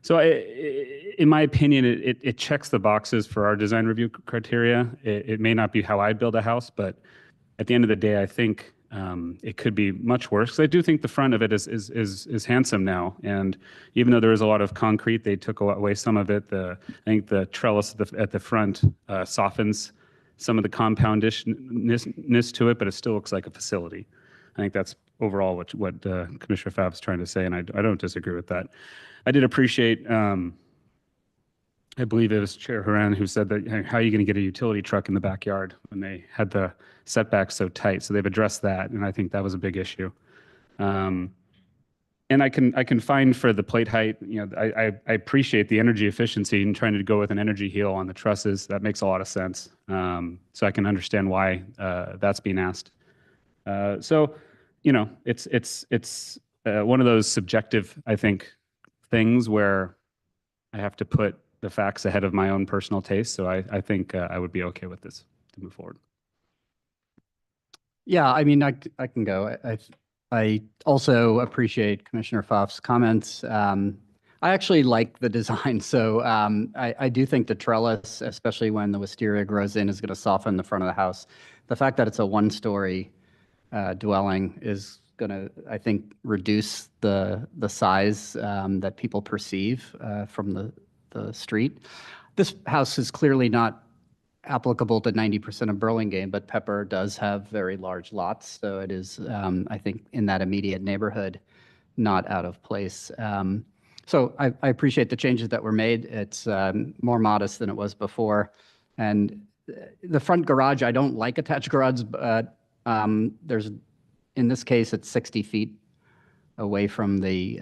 So in my opinion, it checks the boxes for our design review criteria. It may not be how I build a house, but at the end of the day, I think it could be much worse. Because I do think the front of it is handsome now. And even though there is a lot of concrete, they took away some of it. I think the trellis at the front softens some of the compoundishness to it, but it still looks like a facility. I think that's overall what Commissioner Pfaff is trying to say, and I don't disagree with that. I did appreciate I believe it was Chair Haran who said that, how are you going to get a utility truck in the backyard when they had the setbacks so tight? So they've addressed that, and I think that was a big issue. And I can find for the plate height, I appreciate the energy efficiency and trying to go with an energy heel on the trusses. That makes a lot of sense. So I can understand why that's being asked. So, it's one of those subjective, I think, things where I have to put the facts ahead of my own personal taste. So I think I would be okay with this to move forward. Yeah, I mean, I can go. I also appreciate Commissioner Pfaff's comments. I actually like the design. So I do think the trellis, especially when the wisteria grows in, is going to soften the front of the house. The fact that it's a one-story dwelling is going to, I think, reduce the size that people perceive from the street. This house is clearly not applicable to 90% of Burlingame, but Pepper does have very large lots. So it is, I think, in that immediate neighborhood, not out of place. So I appreciate the changes that were made. It's more modest than it was before. And the front garage, I don't like attached garage, but in this case, it's 60 feet away from the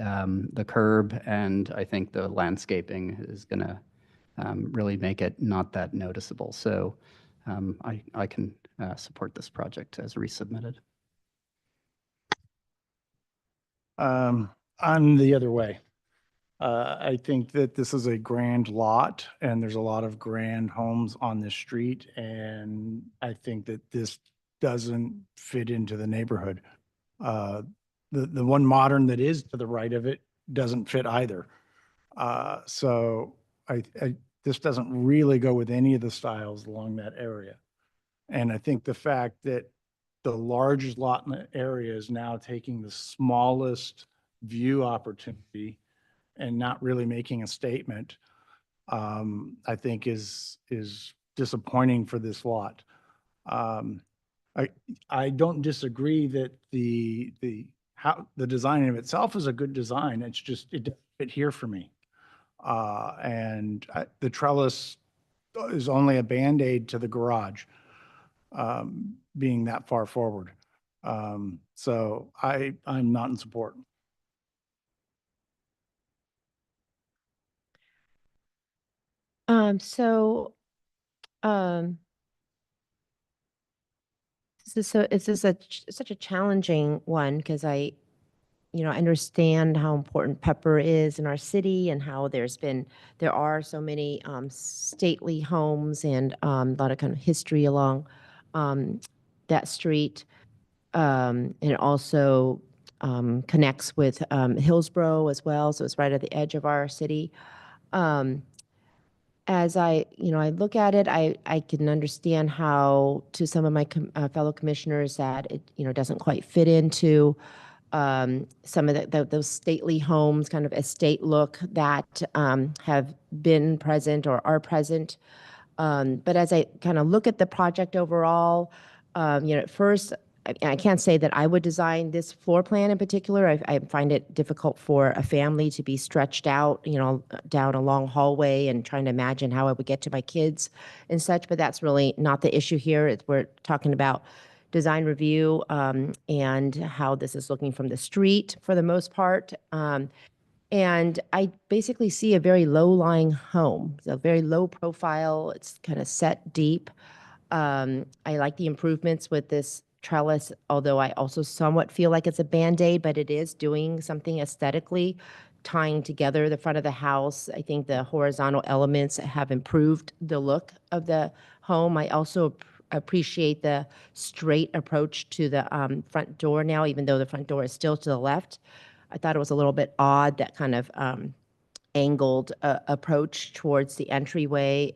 curb, and I think the landscaping is going to really make it not that noticeable. So I can support this project as resubmitted. I'm the other way. I think that this is a grand lot and there's a lot of grand homes on this street. And I think that this doesn't fit into the neighborhood. The one modern that is to the right of it doesn't fit either. So this doesn't really go with any of the styles along that area. And I think the fact that the largest lot in the area is now taking the smallest view opportunity and not really making a statement, I think is disappointing for this lot. I don't disagree that the design of itself is a good design. It's just, it doesn't fit here for me. The trellis is only a Band-Aid to the garage, being that far forward. So I'm not in support. This is such a challenging one because I understand how important Pepper is in our city and how there are so many stately homes and a lot of kind of history along that street. And it also connects with Hillsborough as well, so it's right at the edge of our city. As I look at it, I can understand how to some of my fellow commissioners that it doesn't quite fit into some of those stately homes, kind of estate look that have been present or are present. But as I kind of look at the project overall, at first, I can't say that I would design this floor plan in particular. I find it difficult for a family to be stretched out, down a long hallway and trying to imagine how I would get to my kids and such. But that's really not the issue here. We're talking about design review and how this is looking from the street for the most part. And I basically see a very low-lying home, so very low profile. It's kind of set deep. I like the improvements with this trellis, although I also somewhat feel like it's a Band-Aid, but it is doing something aesthetically, tying together the front of the house. I think the horizontal elements have improved the look of the home. I also appreciate the straight approach to the front door now, even though the front door is still to the left. I thought it was a little bit odd, that kind of angled approach towards the entryway.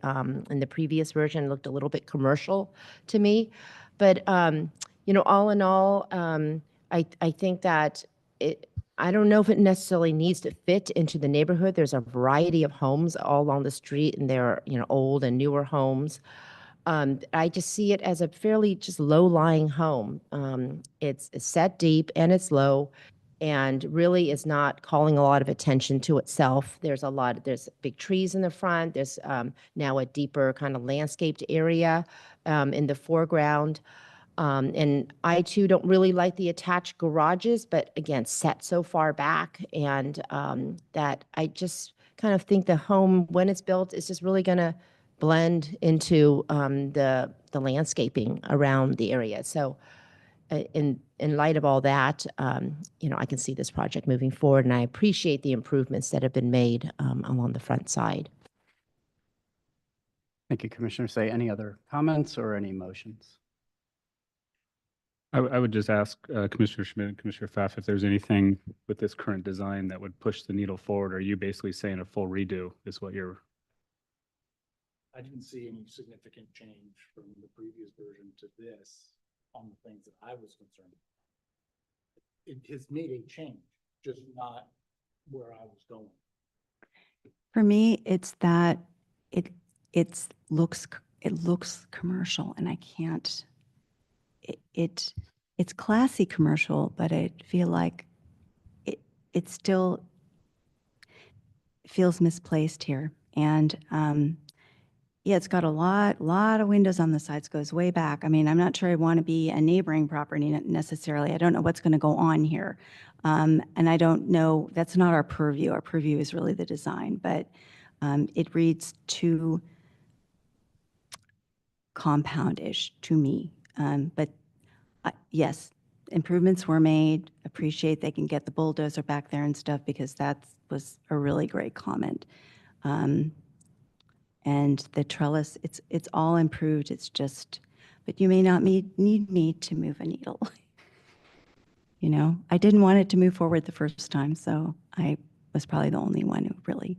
In the previous version, looked a little bit commercial to me. But all in all, I think that I don't know if it necessarily needs to fit into the neighborhood. There's a variety of homes all along the street, and they're old and newer homes. I just see it as a fairly just low-lying home. It's set deep and it's low, and really is not calling a lot of attention to itself. There's big trees in the front. There's now a deeper kind of landscaped area in the foreground. And I too don't really like the attached garages, but again, set so far back, and that I just kind of think the home, when it's built, is just really going to blend into the landscaping around the area. So in light of all that, I can see this project moving forward, and I appreciate the improvements that have been made along the front side. Thank you, Commissioner Say. Any other comments or any motions? I would just ask Commissioner Schmidt and Commissioner Pfaff if there's anything with this current design that would push the needle forward. Are you basically saying a full redo is what you're? I didn't see any significant change from the previous version to this on the things that I was concerned. It has made a change, just not where I was going. For me, it's that it looks commercial, and I can't. It's classy commercial, but I feel like it still feels misplaced here. And yeah, it's got a lot of windows on the sides, goes way back. I mean, I'm not sure I want to be a neighboring property necessarily. I don't know what's going to go on here. And I don't know, that's not our purview. Our purview is really the design, but it reads too compound-ish to me. But yes, improvements were made. Appreciate they can get the bulldozer back there and stuff, because that was a really great comment. And the trellis, it's all improved. It's just, but you may not need me to move a needle. I didn't want it to move forward the first time, so I was probably the only one who really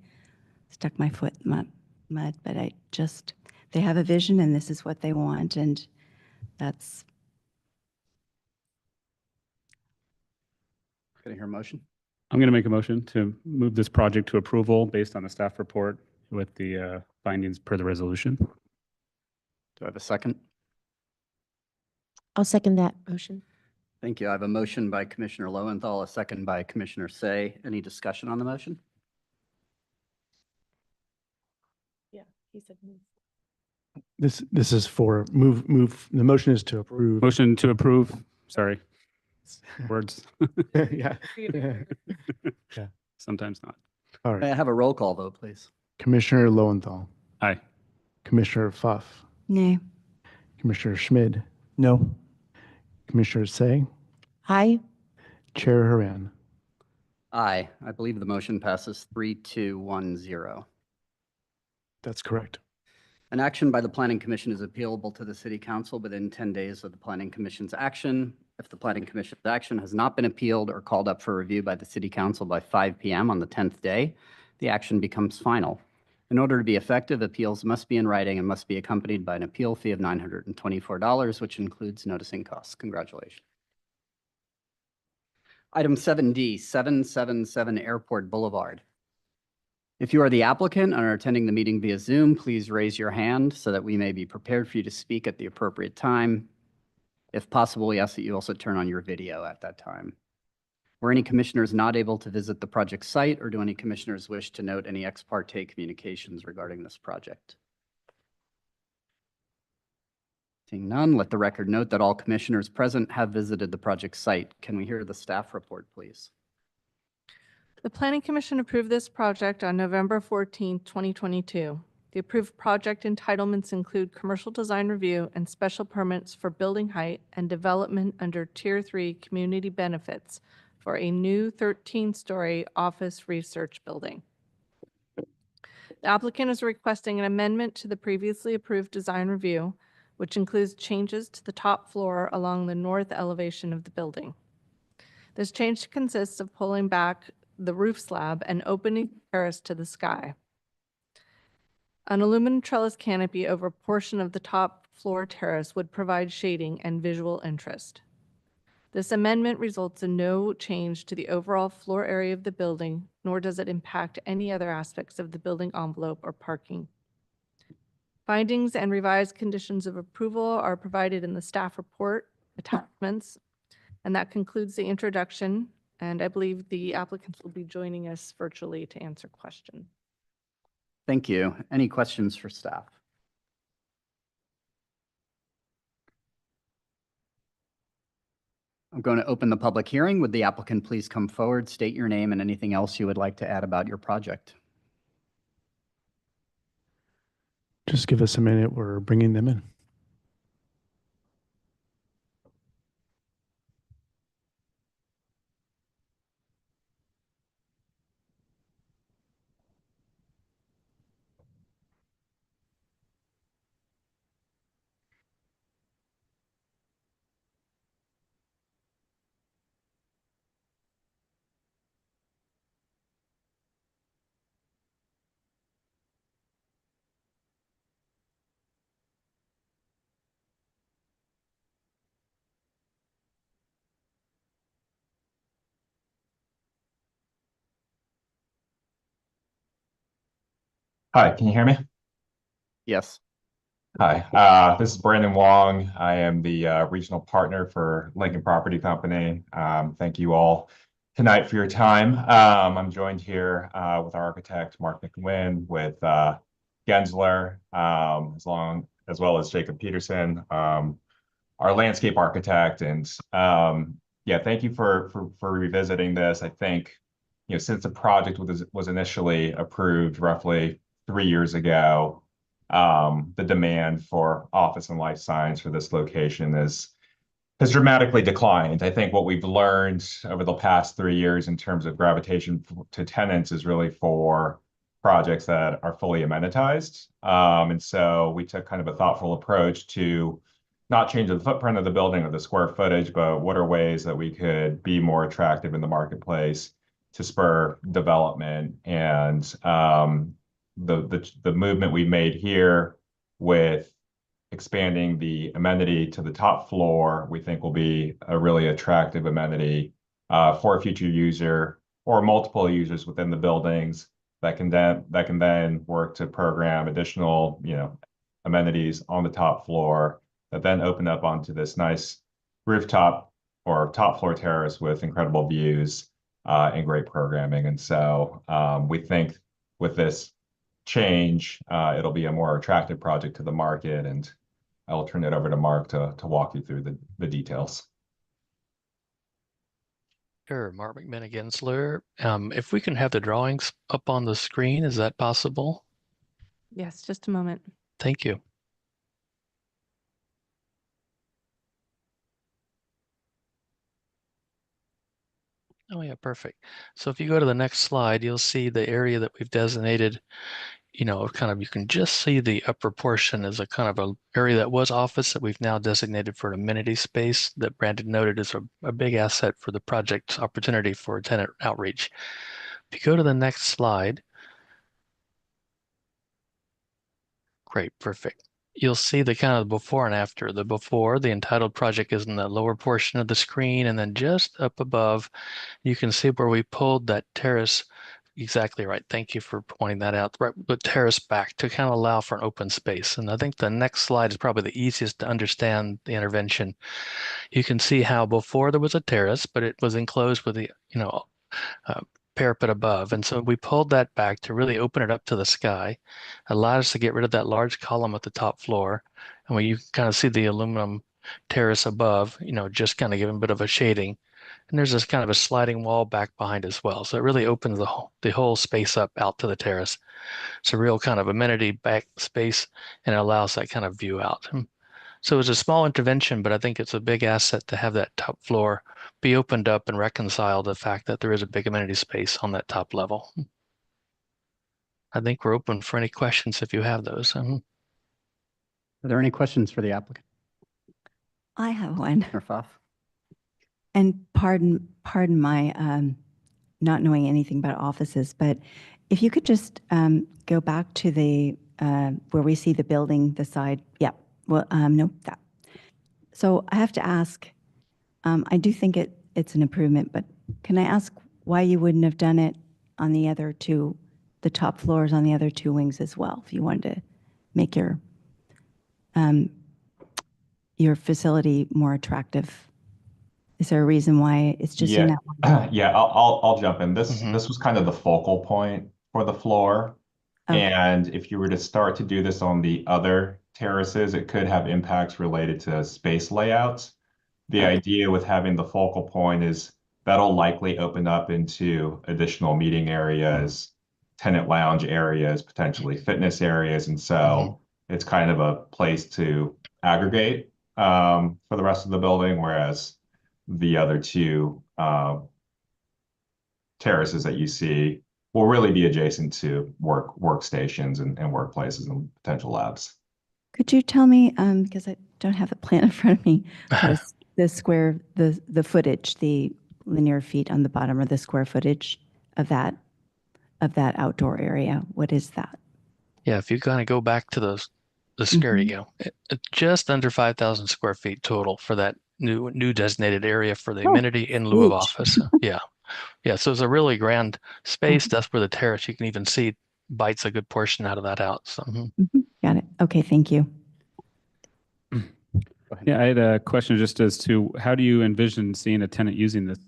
stuck my foot in mud. But they have a vision, and this is what they want, and that's. Can I hear a motion? I'm going to make a motion to move this project to approval based on the staff report with the findings per the resolution. Do I have a second? I'll second that motion. Thank you. I have a motion by Commissioner Lowenthal, a second by Commissioner Say. Any discussion on the motion? Yeah, he said move. This is for move, the motion is to approve. Motion to approve, sorry, words, Yeah. sometimes not. All May I right. have a roll call vote, please? Commissioner Lowenthal, Aye. Commissioner Pfaff, Nay. Commissioner Schmid. No. Commissioner Say, Aye. Chair Haran. Aye. I believe the motion passes 3-2-1-0. That's correct. An action by the Planning Commission is appealable to the City Council within 10 days of the Planning Commission's action. If the Planning Commission's action has not been appealed or called up for review by the City Council by 5 p.m. on the 10th day, the action becomes final. In order to be effective, appeals must be in writing and must be accompanied by an appeal fee of $924, which includes noticing costs. Congratulations. Item 7D, 777 Airport Boulevard. If you are the applicant and are attending the meeting via Zoom, please raise your hand so that we may be prepared for you to speak at the appropriate time. If possible, we ask that you also turn on your video at that time. Were any commissioners not able to visit the project site, or do any commissioners wish to note any ex parte communications regarding this project? Seeing none, let the record note that all commissioners present have visited the project site. Can we hear the staff report, please? The Planning Commission approved this project on November 14, 2022. The approved project entitlements include commercial design review and special permits for building height and development under Tier 3 community benefits for a new 13-story office research building. The applicant is requesting an amendment to the previously approved design review, which includes changes to the top floor along the north elevation of the building. This change consists of pulling back the roof slab and opening the terrace to the sky. An aluminum trellis canopy over a portion of the top floor terrace would provide shading and visual interest. This amendment results in no change to the overall floor area of the building, nor does it impact any other aspects of the building envelope or parking. Findings and revised conditions of approval are provided in the staff report attachments, and that concludes the introduction And I believe the applicants will be joining us virtually to answer questions. Thank you. Any questions for staff? I'm going to open the public hearing. Would the applicant please come forward, state your name and anything else you would like to add about your project? Just give us a minute. We're bringing them in. Hi, can you hear me? Yes. Hi, this is Brandon Wong. I am the regional partner for Lincoln Property Company. Thank you all tonight for your time. I'm joined here with our architect, Mark McWin, with Gensler, as well as Jacob Peterson, our landscape architect. And yeah, thank you for revisiting this. I think, since the project was initially approved roughly 3 years ago, the demand for office and life science for this location has dramatically declined. I think what we've learned over the past 3 years in terms of gravitation to tenants is really for projects that are fully amenitized. And so we took kind of a thoughtful approach to not change the footprint of the building or the square footage, but what are ways that we could be more attractive in the marketplace to spur development. And the movement we made here with expanding the amenity to the top floor, we think will be a really attractive amenity for a future user or multiple users within the buildings that can then work to program additional, amenities on the top floor that then open up onto this nice rooftop or top floor terrace with incredible views and great programming. And so we think with this change, it'll be a more attractive project to the market, and I'll turn it over to Mark to walk you through the details. Sure, Mark McMahon Gensler. If we can have the drawings up on the screen, is that possible? Yes, just a moment. Thank you. Oh yeah, perfect. So if you go to the next slide, you'll see the area that we've designated, you can just see the upper portion as a kind of an area that was office that we've now designated for an amenity space that Brandon noted is a big asset for the project's opportunity for tenant outreach. If you go to the next slide, great, perfect. You'll see the kind of before and after. The before, the entitled project is in the lower portion of the screen, and then just up above, you can see where we pulled that terrace. Exactly right. Thank you for pointing that out. Right, the terrace back to kind of allow for an open space. And I think the next slide is probably the easiest to understand the intervention. You can see how before there was a terrace, but it was enclosed with the, parapet above. And so we pulled that back to really open it up to the sky, allowed us to get rid of that large column at the top floor. And when you kind of see the aluminum terrace above, just kind of giving a bit of a shading. And there's this kind of a sliding wall back behind as well. So it really opens the whole space up out to the terrace. It's a real kind of amenity back space, and it allows that kind of view out. So it's a small intervention, but I think it's a big asset to have that top floor be opened up and reconcile the fact that there is a big amenity space on that top level. I think we're open for any questions if you have those. Are there any questions for the applicant? I have one. Rafaf? And pardon my not knowing anything about offices, but if you could just go back to the where we see the building, the side. Yeah. Well, no, that. So I have to ask. I do think it's an improvement, but can I ask why you wouldn't have done it on the other two, the top floors on the other two wings as well, if you wanted to make your facility more attractive? Is there a reason why it's just in Yeah, that one? yeah, I'll jump in. This Mhm. this was kind of the focal point for the floor. Okay. And if you were to start to do this on the other terraces, it could have impacts related to space layouts. The Okay. idea with having the focal point is that'll likely open up into additional meeting areas, tenant lounge areas, potentially fitness areas. And so it's kind of a place to aggregate for the rest of the building, whereas the other two terraces that you see will really be adjacent to workstations and workplaces and potential labs. Could you tell me, because I don't have the plan in front of me, the square, the footage, the linear feet on the bottom, or the square footage of that outdoor area? What is that? Yeah, if you kind of go back to those, there you go. Just under 5,000 square feet total for that new designated area for the Oh, amenity in lieu of huge. office. Yeah. Yeah. So it's a really grand space. That's where the terrace, you can even see, bites a good portion out of that out. So Got it. Okay, thank you. Yeah, I had a question just as to how do you envision seeing a tenant using this?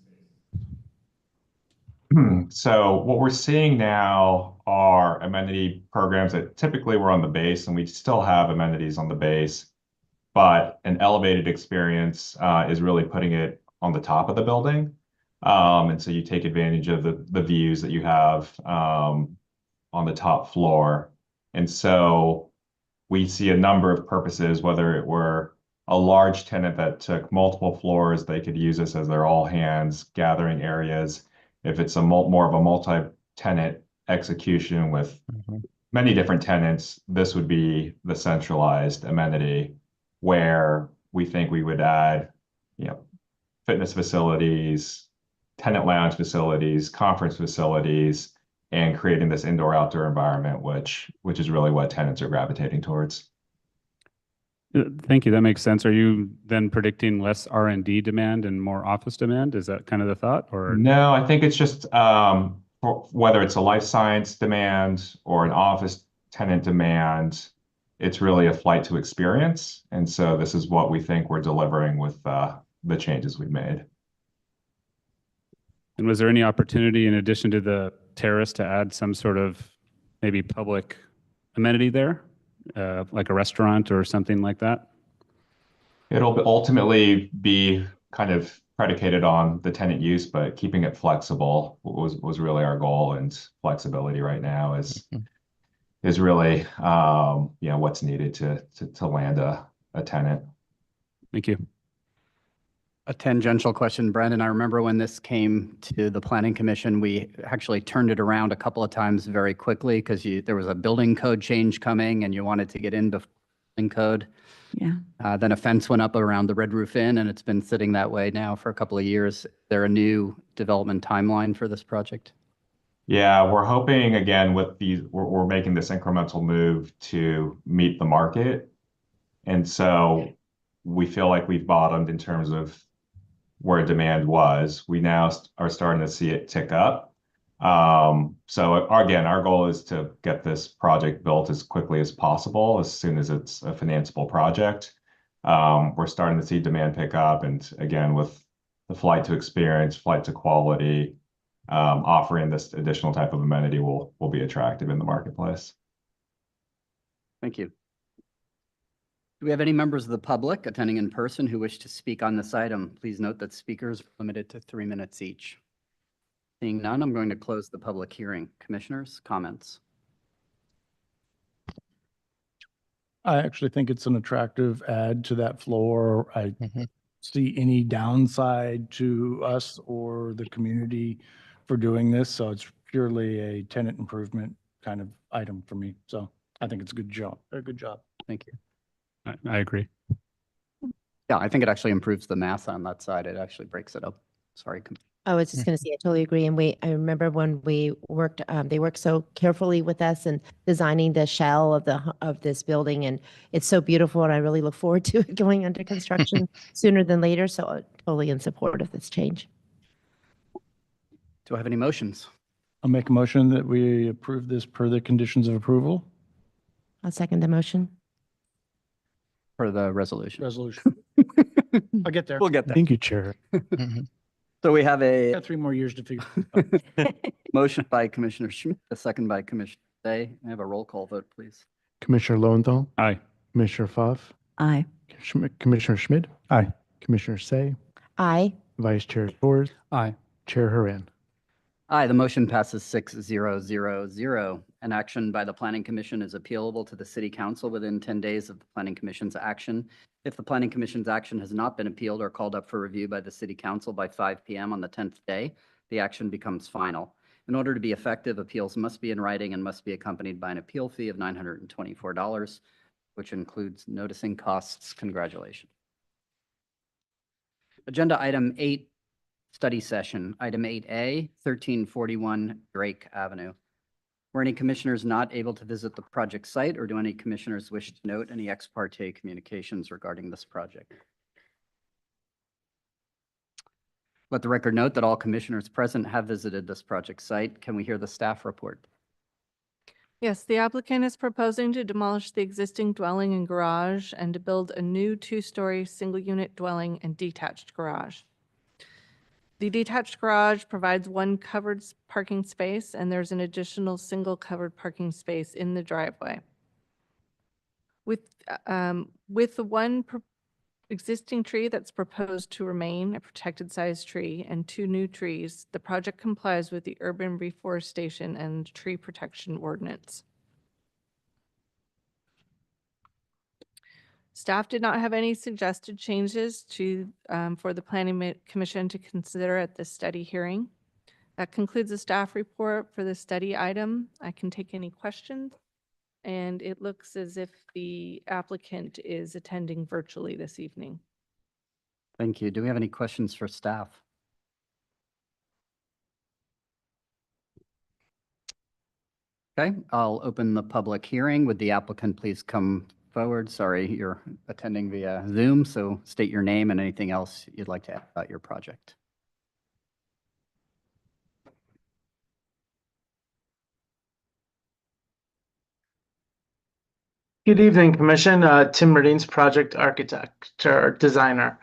So what we're seeing now are amenity programs that typically were on the base, and we still have amenities on the base, but an elevated experience is really putting it on the top of the building. And so you take advantage of the views that you have on the top floor. And so we see a number of purposes, whether it were a large tenant that took multiple floors, they could use this as their all hands gathering areas. If it's more of a multi-tenant execution with many different tenants, this would be the centralized amenity where we think we would add, fitness facilities, tenant lounge facilities, conference facilities, and creating this indoor-outdoor environment, which is really what tenants are gravitating towards. Thank you. That makes sense. Are you then predicting less R&D demand and more office demand? Is that kind of the thought, or? No, I think it's just whether it's a life science demand or an office tenant demand, it's really a flight to experience. And so this is what we think we're delivering with the changes we've made. And was there any opportunity in addition to the terrace to add some sort of maybe public amenity there, like a restaurant or something like that? It'll ultimately be kind of predicated on the tenant use, but keeping it flexible was really our goal, and flexibility right now is really what's needed to land a tenant. Thank you. A tangential question, Brandon. I remember when this came to the Planning Commission, we actually turned it around a couple of times very quickly because there was a building code change coming and you wanted to get into building code. Yeah. Then a fence went up around the Red Roof Inn, and it's been sitting that way now for a couple of years. Is there a new development timeline for this project? Yeah, we're hoping again with these, we're making this incremental move to meet the market. And so we feel like we've bottomed in terms of where demand was. We now are starting to see it tick up. So again, our goal is to get this project built as quickly as possible, as soon as it's a financeable project. We're starting to see demand pick up. And again, with the flight to experience, flight to quality, offering this additional type of amenity will be attractive in the marketplace. Thank you. Do we have any members of the public attending in person who wish to speak on this item? Please note that speakers are limited to 3 minutes each. Seeing none, I'm going to close the public hearing. Commissioners, comments? I actually think it's an attractive add to that floor. I see any downside to us or the community for doing this. So it's purely a tenant improvement kind of item for me. So I think it's a good job. Thank you. I agree. Yeah, I think it actually improves the math on that side. It actually breaks it up. Sorry. I was just going to say, I totally agree. And I remember when we worked, they worked so carefully with us and designing the shell of this building, and it's so beautiful. And I really look forward to it going under construction sooner than later. So totally in support of this change. Do I have any motions? I'll make a motion that we approve this per the conditions of approval. I'll second the motion. For the resolution. I'll get there. We'll get there. Thank you, Chair. Mhm. So we have a Got 3 more years to figure. motion by Commissioner Schmidt, a second by Commissioner Day. I have a roll call vote, please. Commissioner Lowenthal, Aye. Commissioner Pfaff, Aye. Commissioner Schmidt, Aye. Commissioner Say, Aye. Vice Chair Torres, Aye. Chair Haran. Aye, the motion passes 6-0-0-0. An action by the Planning Commission is appealable to the City Council within 10 days of the Planning Commission's action. If the Planning Commission's action has not been appealed or called up for review by the City Council by 5 p.m. on the 10th day, the action becomes final. In order to be effective, appeals must be in writing and must be accompanied by an appeal fee of $924, which includes noticing costs. Congratulations. Agenda item 8, study session. Item 8A, 1341 Drake Avenue. Were any commissioners not able to visit the project site, or do any commissioners wish to note any ex parte communications regarding this project? Let the record note that all commissioners present have visited this project site. Can we hear the staff report? Yes, the applicant is proposing to demolish the existing dwelling and garage and to build a new 2-story single-unit dwelling and detached garage. The detached garage provides one covered parking space, and there's an additional single covered parking space in the driveway. With the one existing tree that's proposed to remain a protected size tree and 2 new trees, the project complies with the urban reforestation and tree protection ordinance. Staff did not have any suggested changes for the Planning Commission to consider at this study hearing. That concludes the staff report for the study item. I can take any questions. And it looks as if the applicant is attending virtually this evening. Thank you. Do we have any questions for staff? Okay, I'll open the public hearing. Would the applicant please come forward? Sorry, you're attending via Zoom, so state your name and anything else you'd like to add about your project. Good evening, Commission. Tim Radines, project architect or designer.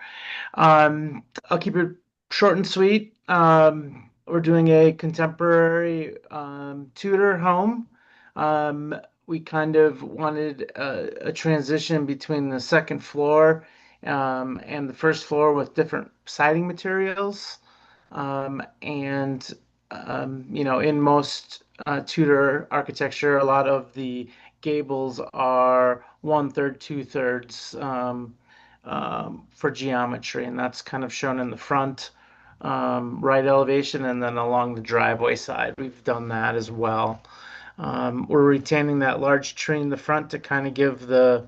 I'll keep it short and sweet. We're doing a contemporary Tudor home. We kind of wanted a transition between the second floor and the first floor with different siding materials. In most Tudor architecture, a lot of the gables are 1/3, 2/3 for geometry, and that's kind of shown in the front right elevation, and then along the driveway side, we've done that as well. We're retaining that large tree in the front to kind of give the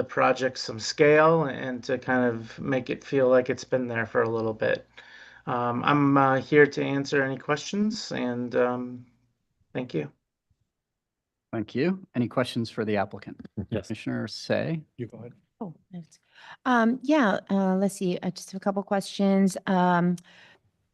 project some scale and to kind of make it feel like it's been there for a little bit. I'm here to answer any questions, and thank you. Thank you. Any questions for the applicant? Yes. Commissioner Say? You go ahead. Oh, nice. Let's see, just a couple questions.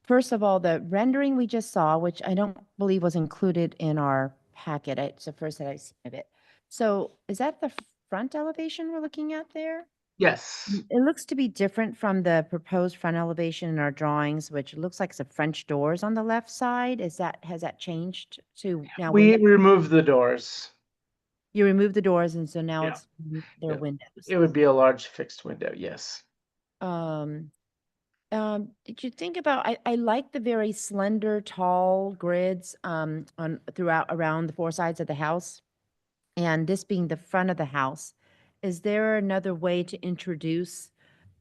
First of all, the rendering we just saw, which I don't believe was included in our packet, it's the first that I've seen of it. So is that the front elevation we're looking at there? Yes. It looks to be different from the proposed front elevation in our drawings, which looks like some French doors on the left side. Has that changed to now? We removed the doors. You removed the doors, and so now Yeah. it's their Yeah. windows. It would be a large fixed window, yes. Did you think about, I like the very slender, tall grids around the 4 sides of the house. And this being the front of the house, is there another way to introduce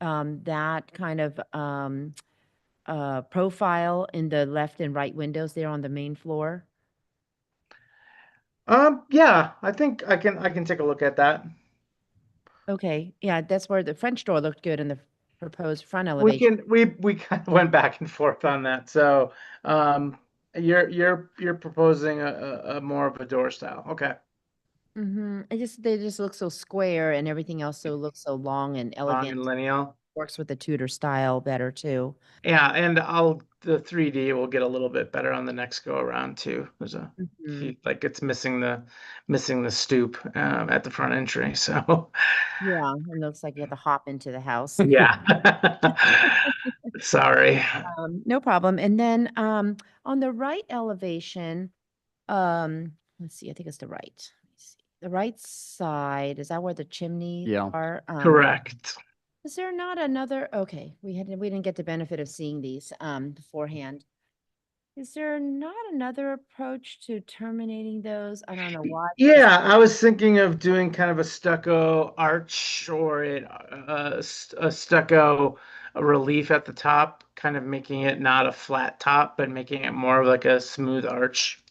that kind of profile in the left and right windows there on the main floor? Yeah, I think I can take a look at that. Okay, yeah, that's where the French door looked good in the proposed front elevation. We kind of went back and forth on that. So you're proposing a more of a door style. Okay. They just look so square, and everything else looks so long and elegant. Long and lineal. Works with the Tudor style better too. Yeah, and I'll the 3D will get a little bit better on the next go around too. There's a few, like it's missing the stoop at the front entry. So Yeah, it looks like you have to hop into the house. yeah. Sorry. No problem. And then on the right elevation, let's see, I think it's the right. Let me see. The right side, is that where the chimneys Yeah. are? Correct. Is there not another, okay, we didn't get the benefit of seeing these beforehand. Is there not another approach to terminating those? I don't know why. Yeah, I was thinking of doing kind of a stucco arch or a stucco relief at the top, kind of making it not a flat top, but making it more of like a smooth arch.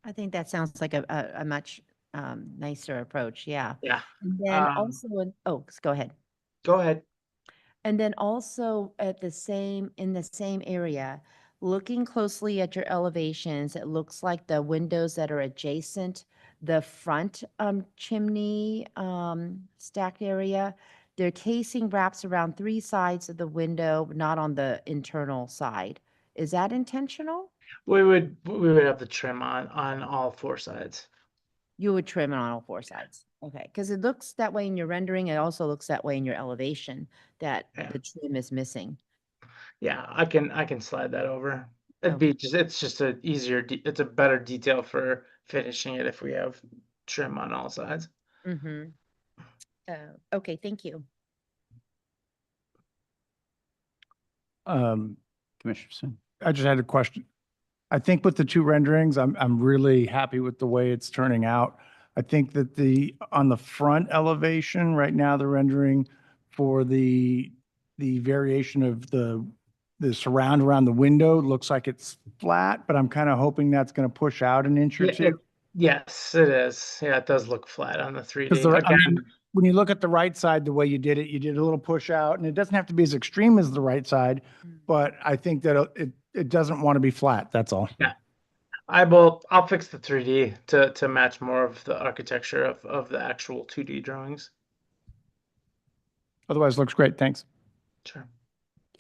I think that sounds like a much nicer approach. Yeah. Yeah. And then also, go ahead. Go ahead. And then also in the same area, looking closely at your elevations, it looks like the windows that are adjacent, the front chimney stacked area, their casing wraps around 3 sides of the window, not on the internal side. Is that intentional? We would have the trim on all 4 sides. You would trim it on all 4 sides. Okay, because it looks that way in your rendering. It also looks that way in your elevation that the trim is missing. Yeah, I can slide that over. It's just it's a better detail for finishing it if we have trim on all sides. Mm-hmm. Okay, thank you. Commissioner Sun. I just had a question. I think with the 2 renderings, I'm really happy with the way it's turning out. I think that on the front elevation right now, the rendering for the variation of the surround around the window looks like it's flat, but I'm kind of hoping that's going to push out an inch or two. Yes, it is. Yeah, it does look flat on the 3D. Because when you look at the right side, the way you did a little push out, and it doesn't have to be as extreme as the right side, but I think that it doesn't want to be flat. That's all. Yeah. I'll fix the 3D to match more of the architecture of the actual 2D drawings. Otherwise, it looks great. Thanks. Sure.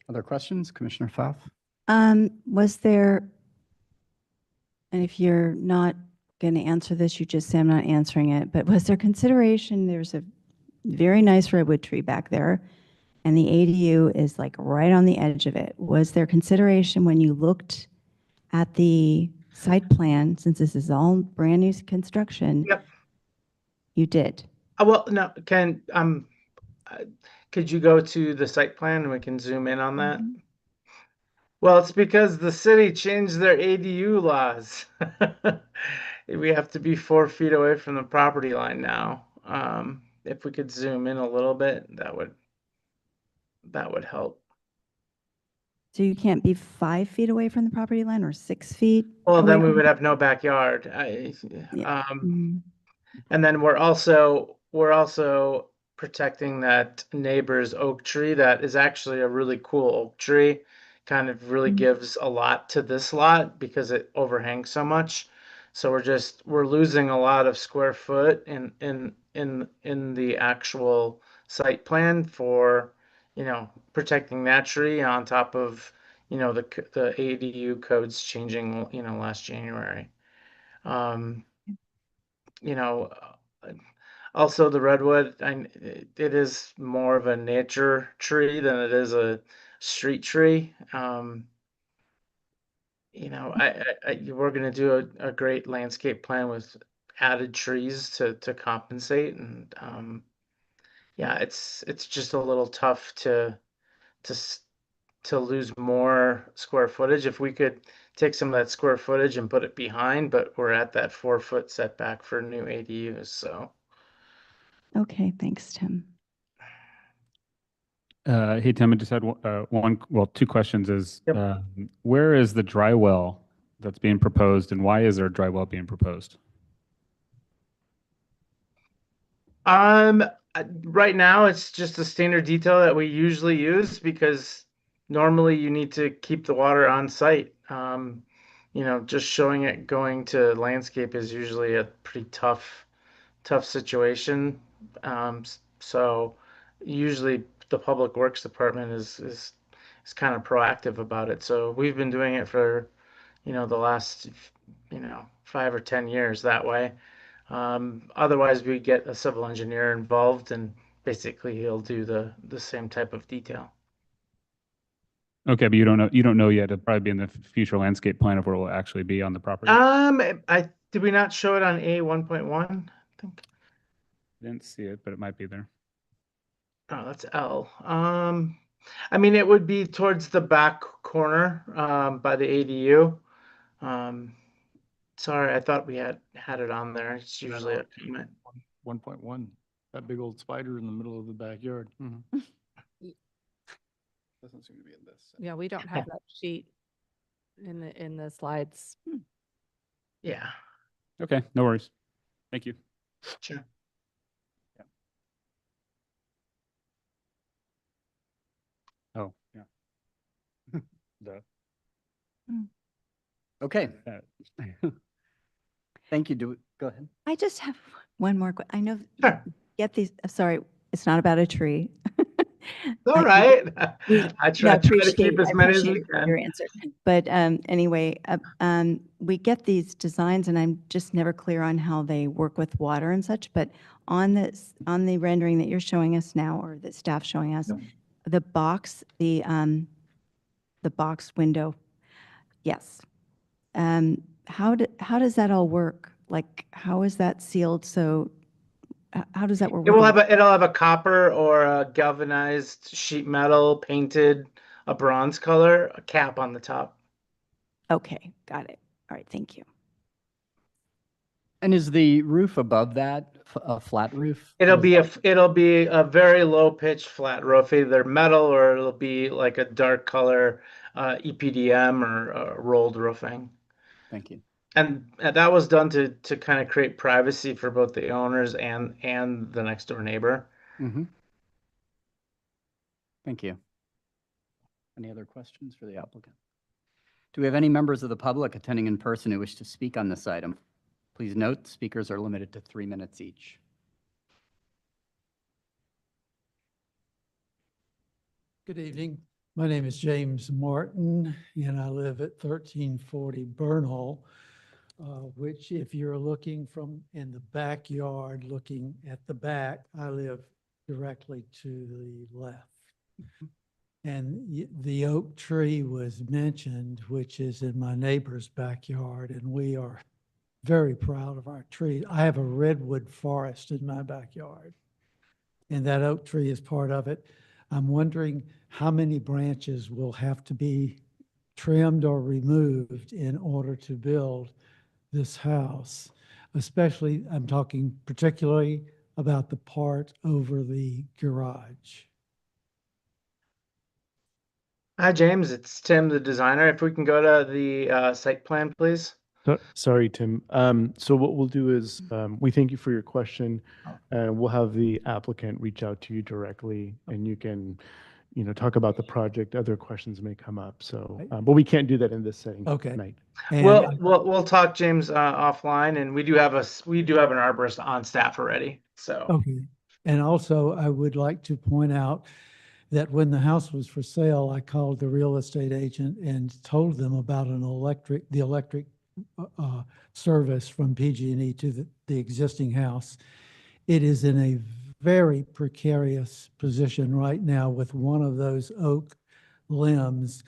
Other questions? Commissioner Pfaff? Was there, and if you're not going to answer this, you just say I'm not answering it, but was there consideration, there's a very nice redwood tree back there, and the ADU is like right on the edge of it. Was there consideration when you looked at the site plan, since this is all brand new construction? Yep. You did? Well, no, could you go to the site plan and we can zoom in on that? Well, it's because the city changed their ADU laws. We have to be 4 feet away from the property line now. If we could zoom in a little bit, that would help. So you can't be 5 feet away from the property line or 6 feet? Well, then away we from- would have no backyard. Yeah. And then we're also protecting that neighbor's oak tree that is actually a really cool oak tree. Kind of really gives a lot to this lot because it overhangs so much. So we're losing a lot of square foot in the actual site plan for, protecting that tree on top of, the ADU codes changing, last January. Also the redwood, it is more of a nature tree than it is a street tree. We're going to do a great landscape plan with added trees to compensate, and yeah, it's just a little tough to lose more square footage. If we could take some of that square footage and put it behind, but we're at that 4-foot setback for new ADUs, so. Okay, thanks, Tim. Hey, Tim, I just had 2 questions where is the dry well that's being proposed, and why is there a dry well being proposed? Right now it's just a standard detail that we usually use because normally you need to keep the water on site. Just showing it going to landscape is usually a pretty tough situation. So usually the Public Works Department is is kind of proactive about it. So we've been doing it for, the last, 5 or 10 years that way. Otherwise, we get a civil engineer involved, and basically he'll do the same type of detail. Okay, but you don't know yet. It'll probably be in the future landscape plan of where it will actually be on the property. Did we not show it on A 1.1? I think. I didn't see it, but it might be there. Oh, that's L. I mean, it would be towards the back corner, by the ADU. Sorry, I thought we had it on there. It's usually a comment. 1.1, that big old spider in the middle of the backyard. Doesn't seem to be in this. Yeah, we don't have that sheet in the slides. Yeah, Okay, no worries. Thank you. sure. Oh, yeah. The Okay, uh, thank you. Go ahead. I just have one more. I know, Sure. get these, sorry, it's not about a tree. All right. we- I No, try to keep as I many as we appreciate can. your answer. But anyway, we get these designs and I'm just never clear on how they work with water and such, but on the rendering that you're showing us now, or that staff's showing us, the box window, yes. How does that all work? Like, how is that sealed? So how does that work? It'll have a copper or a galvanized sheet metal painted a bronze color, a cap on the top. Okay, got it. All right, thank you. And is the roof above that a flat roof? It'll be a very low pitch flat roof, either metal or it'll be like a dark color EPDM or rolled roofing. Thank you. And that was done to kind of create privacy for both the owners and the next door neighbor. Thank you. Any other questions for the applicant? Do we have any members of the public attending in person who wish to speak on this item? Please note, speakers are limited to 3 minutes each. Good evening. My name is James Martin, and I live at 1340 Bernal, which if you're looking from in the backyard, looking at the back, I live directly to the left. And the oak tree was mentioned, which is in my neighbor's backyard, and we are very proud of our tree. I have a redwood forest in my backyard, and that oak tree is part of it. I'm wondering how many branches will have to be trimmed or removed in order to build this house. Especially, I'm talking particularly about the part over the garage. Hi, James. It's Tim, the designer. If we can go to the site plan, please. Sorry, Tim. So what we'll do is, we thank you for your question, and we'll have the applicant reach out to you directly, and you can, talk about the project. Other questions may come up. So, but we can't do that in this setting tonight. And We'll talk, James, offline, and we do have an arborist on staff already. So okay. And also, I would like to point out that when the house was for sale, I called the real estate agent and told them about the electric service from PG&E to the existing house. It is in a very precarious position right now with one of those oak limbs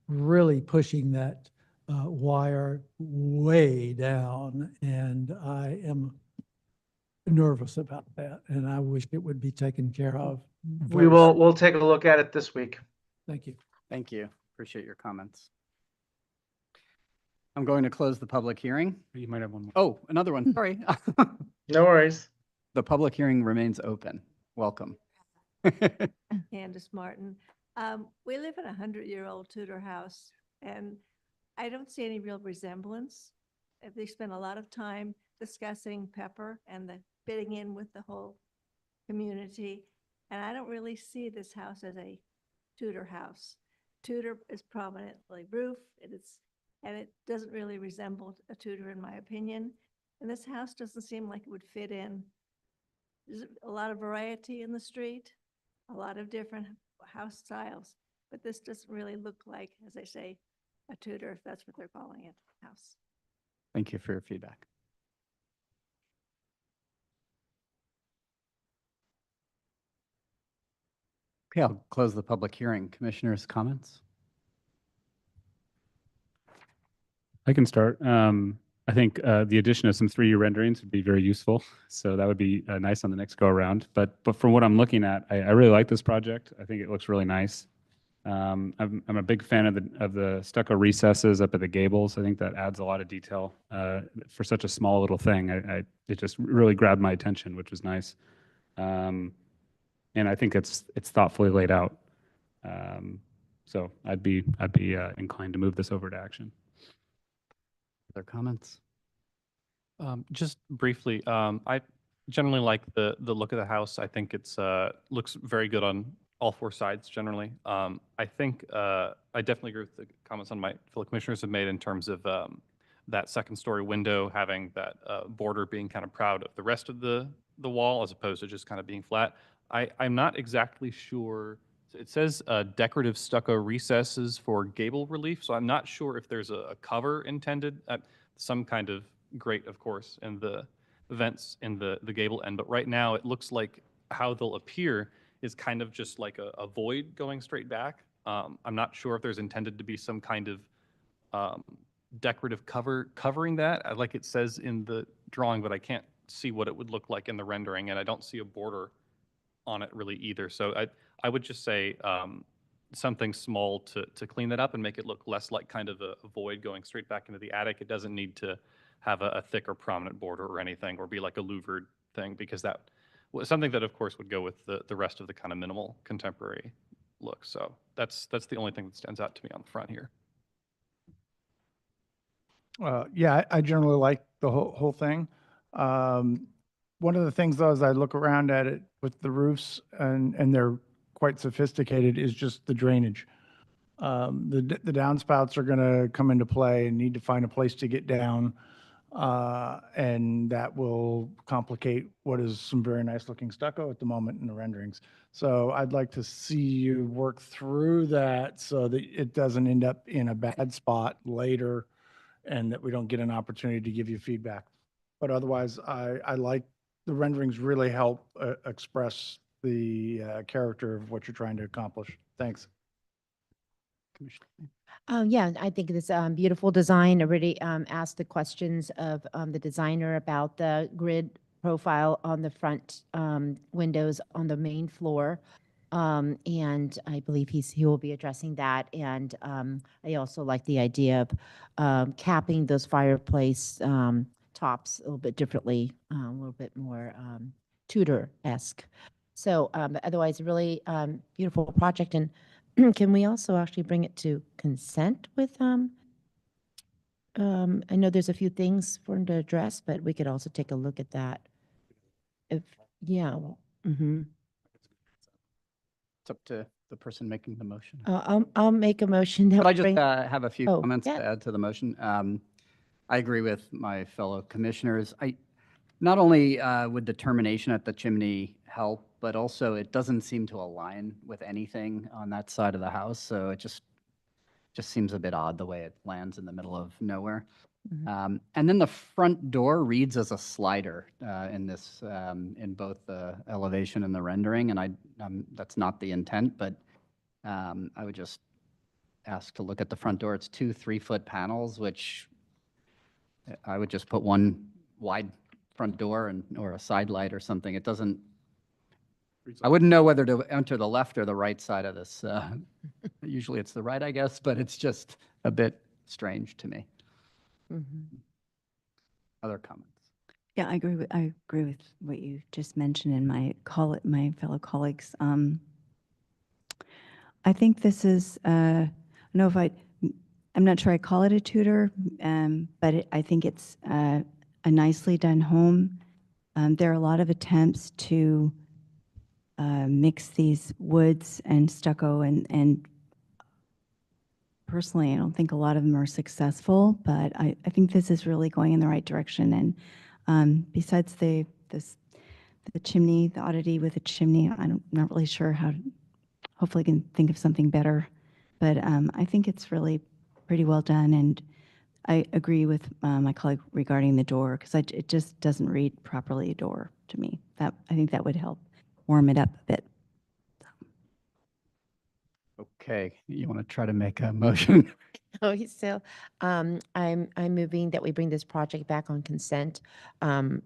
really pushing that wire way down, and I am nervous about that, and I wish it would be taken care of. we'll take a look at it this week. Thank you. Thank you. Appreciate your comments. I'm going to close the public hearing. You might have one more. Oh, another one. Sorry. No worries. The public hearing remains open. Welcome. Candace Martin. We live in a 100-year-old Tudor house, and I don't see any real resemblance. They spent a lot of time discussing Pepper and the fitting in with the whole community, and I don't really see this house as a Tudor house. Tudor is prominently roof, and it doesn't really resemble a Tudor in my opinion. And this house doesn't seem like it would fit in. There's a lot of variety in the street, a lot of different house styles. but this doesn't really look like, as I say, a Tudor, if that's what they're calling it, house. Thank you for your feedback. Okay, I'll close the public hearing. Commissioners' comments? I can start. I think the addition of some 3D renderings would be very useful. So that would be nice on the next go around. But from what I'm looking at, I really like this project. I think it looks really nice. I'm a big fan of the stucco recesses up at the gables. I think that adds a lot of detail for such a small little thing. It just really grabbed my attention, which was nice. And I think it's thoughtfully laid out. So I'd be inclined to move this over to action. Other comments? Just briefly, I generally like the look of the house. I think it's looks very good on all 4 sides generally. I think I definitely agree with the comments on my fellow commissioners have made in terms of that second-story window having that border being kind of proud of the rest of the wall as opposed to just kind of being flat. I'm not exactly sure. It says decorative stucco recesses for gable relief, so I'm not sure if there's a cover intended at some kind of grate, of course, in the vents in the gable end. But right now, it looks like how they'll appear is kind of just like a void going straight back. I'm not sure if there's intended to be some kind of decorative covering that, like it says in the drawing, but I can't see what it would look like in the rendering, and I don't see a border on it really either. So I would just say something small to clean that up and make it look less like kind of a void going straight back into the attic. It doesn't need to have a thick or prominent border or anything, or be like a louvered thing, because that was something that, of course, would go with the rest of the kind of minimal contemporary look. So that's the only thing that stands out to me on the front here. Yeah, I generally like the whole thing. One of the things, though, as I look around at it with the roofs, and they're quite sophisticated, is just the drainage. The downspouts are going to come into play and need to find a place to get down, and that will complicate what is some very nice looking stucco at the moment in the renderings. So I'd like to see you work through that so that it doesn't end up in a bad spot later, and that we don't get an opportunity to give you feedback. But otherwise, I like the renderings really help express the character of what you're trying to accomplish. Thanks. Yeah, I think this beautiful design. I already asked the questions of the designer about the grid profile on the front windows on the main floor. And I believe he will be addressing that. And I also like the idea of capping those fireplace tops a little bit differently, a little bit more Tudor-esque. So otherwise, a really beautiful project. And can we also actually bring it to consent with, I know there's a few things for him to address, but we could also take a look at that. Yeah. Mm-hmm. It's up to the person making the motion. I'll make a motion that Could I we just bring. have a few comments yeah. to add to the motion? I agree with my fellow commissioners. Not only would the termination at the chimney help, but also it doesn't seem to align with anything on that side of the house. So it just seems a bit odd the way it lands in the middle of nowhere. Mhm. And then the front door reads as a slider in this, in both the elevation and the rendering. And that's not the intent, but I would just ask to look at the front door. It's 2 3-foot panels, which I would just put one wide front door or a side light or something. It doesn't, I wouldn't know whether to enter the left or the right side of this. Usually it's the right, I guess, but it's just a bit strange to me. Mhm. Other comments? Yeah, I agree with what you just mentioned and my fellow colleagues. I think this is, I don't know if I'm not sure I call it a Tudor, but I think it's a nicely done home. There are a lot of attempts to mix these woods and stucco, and personally, I don't think a lot of them are successful, but I think this is really going in the right direction. And besides the chimney, the oddity with the chimney, I'm not really sure how, hopefully I can think of something better But I think it's really pretty well done, and I agree with my colleague regarding the door, because it just doesn't read properly door to me. That, I think that would help warm it up a bit. Okay, you want to try to make a motion? Oh, he's still, I'm moving that we bring this project back on consent, per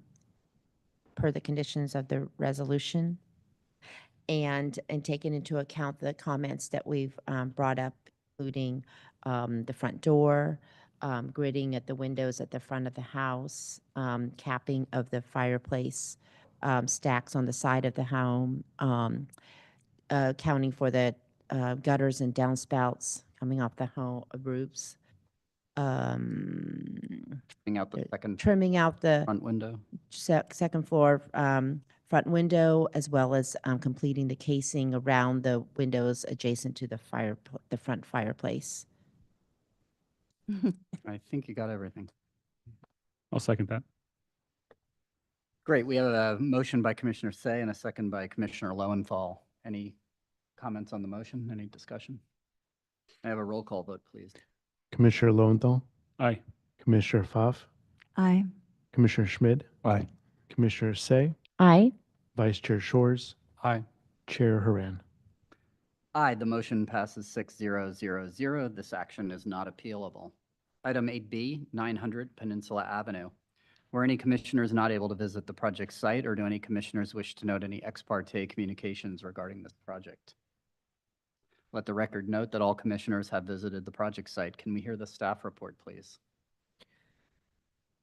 the conditions of the resolution. And taking into account the comments that we've, brought up, including, the front door, gridding at the windows at the front of the house, capping of the fireplace, stacks on the side of the home, accounting for the, gutters and downspouts coming off the home roofs. Trimming out the second Trimming out the front window. second floor front window, as well as completing the casing around the windows adjacent to the the front fireplace. I think you got everything. I'll second that. Great. We have a motion by Commissioner Say and a second by Commissioner Lowenthal. Any comments on the motion? Any discussion? I have a roll call vote, please. Commissioner Lowenthal, Aye. Commissioner Pfaff, Aye. Commissioner Schmid, Aye. Commissioner Say, Aye. Vice Chair Shores, Aye. Chair Haran. Aye, the motion passes 6-0-0-0. This action is not appealable. Item 8B, 900 Peninsula Avenue. Were any commissioners not able to visit the project site, or do any commissioners wish to note any ex parte communications regarding this project? Let the record note that all commissioners have visited the project site. Can we hear the staff report, please?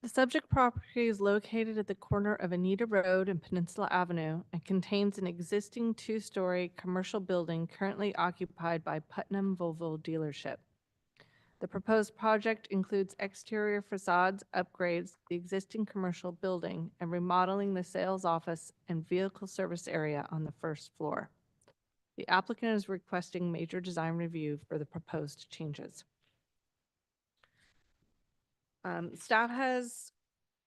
The subject property is located at the corner of Anita Road and Peninsula Avenue and contains an existing two-story commercial building currently occupied by Putnam Volvo dealership. The proposed project includes exterior facades, upgrades to the existing commercial building, and remodeling the sales office and vehicle service area on the first floor. The applicant is requesting major design review for the proposed changes. Staff has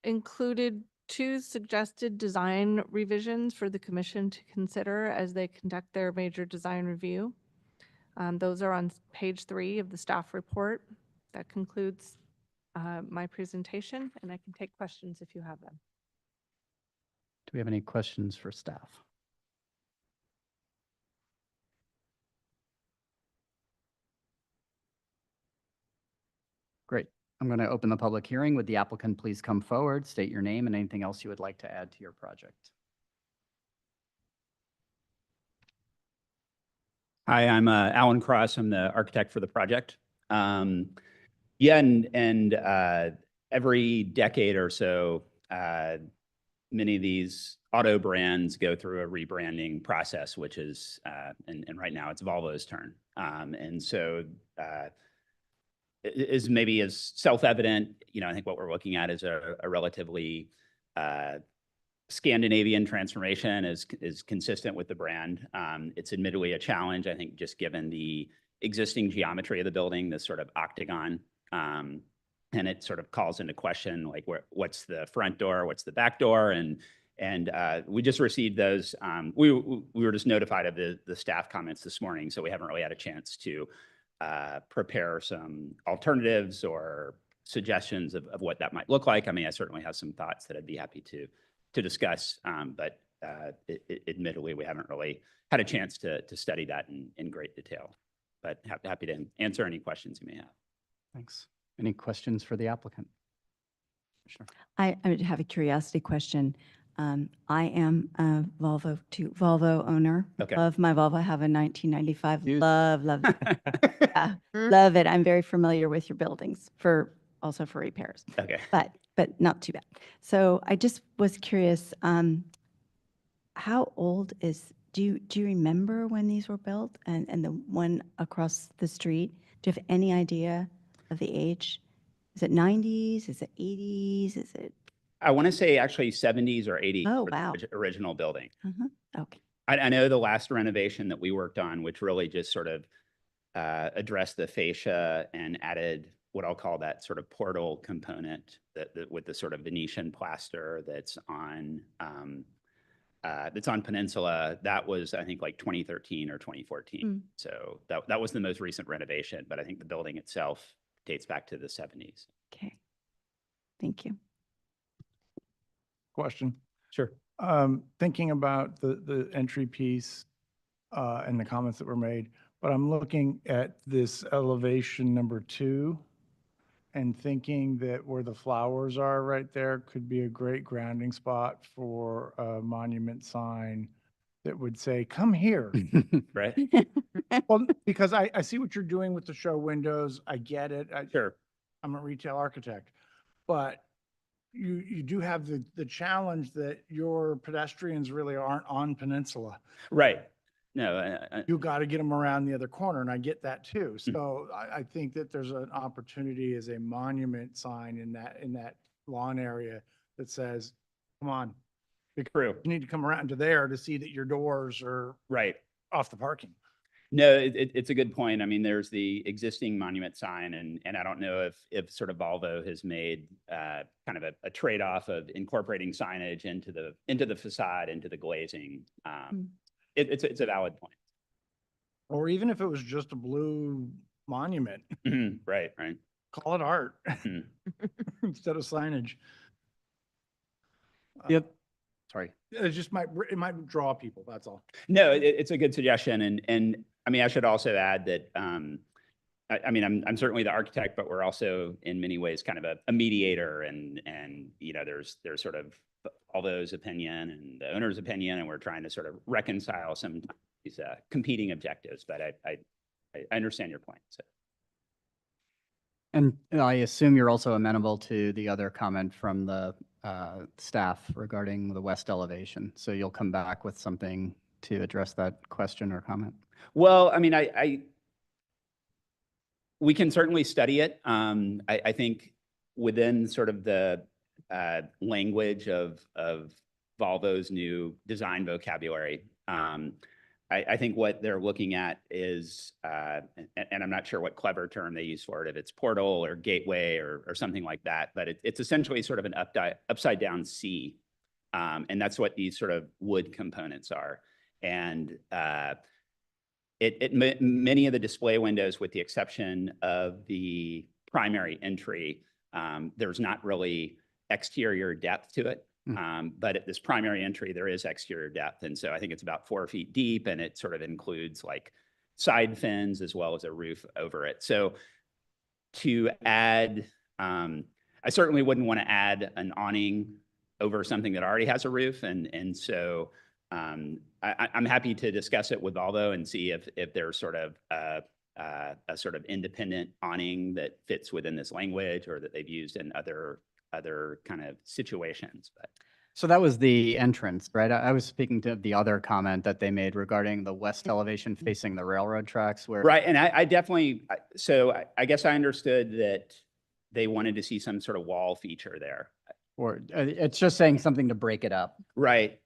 included 2 suggested design revisions for the commission to consider as they conduct their major design review. Those are on page 3 of the staff report. That concludes my presentation, and I can take questions if you have them. Do we have any questions for staff? Great. I'm going to open the public hearing. Would the applicant please come forward, state your name and anything else you would like to add to your project? Hi, I'm Alan Cross. I'm the architect for the project. Yeah, and every decade or so, many of these auto brands go through a rebranding process, which is, and right now it's Volvo's turn. And so is maybe as self-evident, I think what we're looking at is a relatively Scandinavian transformation is consistent with the brand. It's admittedly a challenge, I think, just given the existing geometry of the building, this sort of octagon. And it sort of calls into question, like, what's the front door, what's the back door? And we just received those. We were just notified of the staff comments this morning, so we haven't really had a chance to prepare some alternatives or suggestions of what that might look like. I mean, I certainly have some thoughts that I'd be happy to discuss, but admittedly, we haven't really had a chance to study that in great detail. But happy to answer any questions you may have. Thanks. Any questions for the applicant? Sure. I would have a curiosity question. I am a Volvo owner. Okay. Love my Volvo. I have a 1995. Love it. Love it. I'm very familiar with your buildings also for repairs. Okay. But not too bad. So I just was curious, how old do you remember when these were built, and the one across the street? Do you have any idea of the age? Is it 90s? Is it 80s? Is it? I want to say actually 70s or 80s. Oh, for the wow. Original building. Okay. I know the last renovation that we worked on, which really just sort of addressed the fascia and added what I'll call that sort of portal component that with the sort of Venetian plaster that's on that's on Peninsula, that was, I think, like 2013 or 2014. Mm. So that was the most recent renovation, but I think the building itself dates back to the 70s. Okay. Thank you. Question. Sure. Thinking about the entry piece and the comments that were made, but I'm looking at this elevation number 2 and thinking that where the flowers are right there could be a great grounding spot for a monument sign that would say, "Come here." Right? Well, because I see what you're doing with the show windows. I get it. Sure. I'm a retail architect, but you do have the challenge that your pedestrians really aren't on Peninsula. Right. No, You got to get them around the other corner, and I get that too. So I think that there's an opportunity as a monument sign in that lawn area that says, "Come on, true. you need to come around to there to see that your doors are Right. off the parking." No, it's a good point. I mean, there's the existing monument sign, and I don't know if sort of Volvo has made kind of a trade-off of incorporating signage into the facade, into the glazing. It's a valid point. Or even if it was just a blue monument, Right, right. call it art instead of signage. Yep. Sorry. It just it might draw people, that's all. No, it's a good suggestion, and I mean, I should also add that I mean, I'm certainly the architect, but we're also in many ways kind of a mediator, and you know, there's sort of Volvo's opinion and the owner's opinion, and we're trying to sort of reconcile some of these competing objectives. But I understand your point. So. And I assume you're also amenable to the other comment from the staff regarding the west elevation. So you'll come back with something to address that question or comment? Well, I mean, we can certainly study it. I think within sort of the language of Volvo's new design vocabulary, I think what they're looking at is, and I'm not sure what clever term they use for it, if it's portal or gateway or something like that, but it's essentially sort of an upside down C. And that's what these sort of wood components are. And many of the display windows, with the exception of the primary entry, there's not really exterior depth to it. But at this primary entry, there is exterior depth. And so I think it's about 4 feet deep, and it sort of includes like side fins as well as a roof over it. So to add, I certainly wouldn't want to add an awning over something that already has a roof. And so I'm happy to discuss it with Volvo and see if there's sort of a sort of independent awning that fits within this language, or that they've used in other kind of situations. But so that was the entrance, right? I was speaking to the other comment that they made regarding the west elevation facing the railroad tracks where. Right. And I definitely, so I guess I understood that they wanted to see some sort of wall feature there. Or it's just saying something to break it up. Right.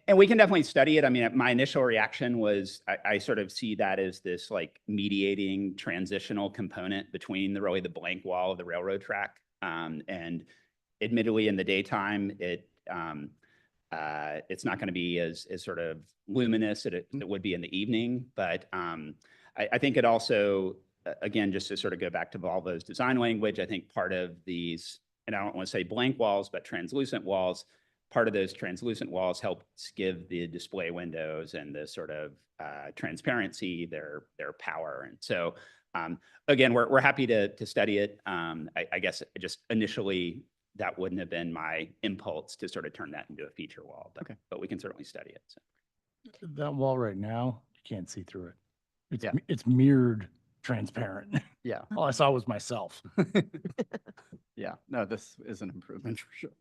And we can definitely study it. I mean, my initial reaction was I sort of see that as this like mediating transitional component between the blank wall of the railroad track. And admittedly, in the daytime, it's not going to be as sort of luminous as it would be in the evening. But I think it also, again, just to sort of go back to Volvo's design language, I think part of these, and I don't want to say blank walls, but translucent walls, part of those translucent walls helps give the display windows and the sort of transparency their power. And so again, we're happy to study it. I guess just initially that wouldn't have been my impulse to sort of turn that into a feature wall, but we can certainly study it. So. That wall right now, you can't see through it. It's mirrored transparent. Yeah. All I saw was myself. Yeah, no, this is an improvement for sure.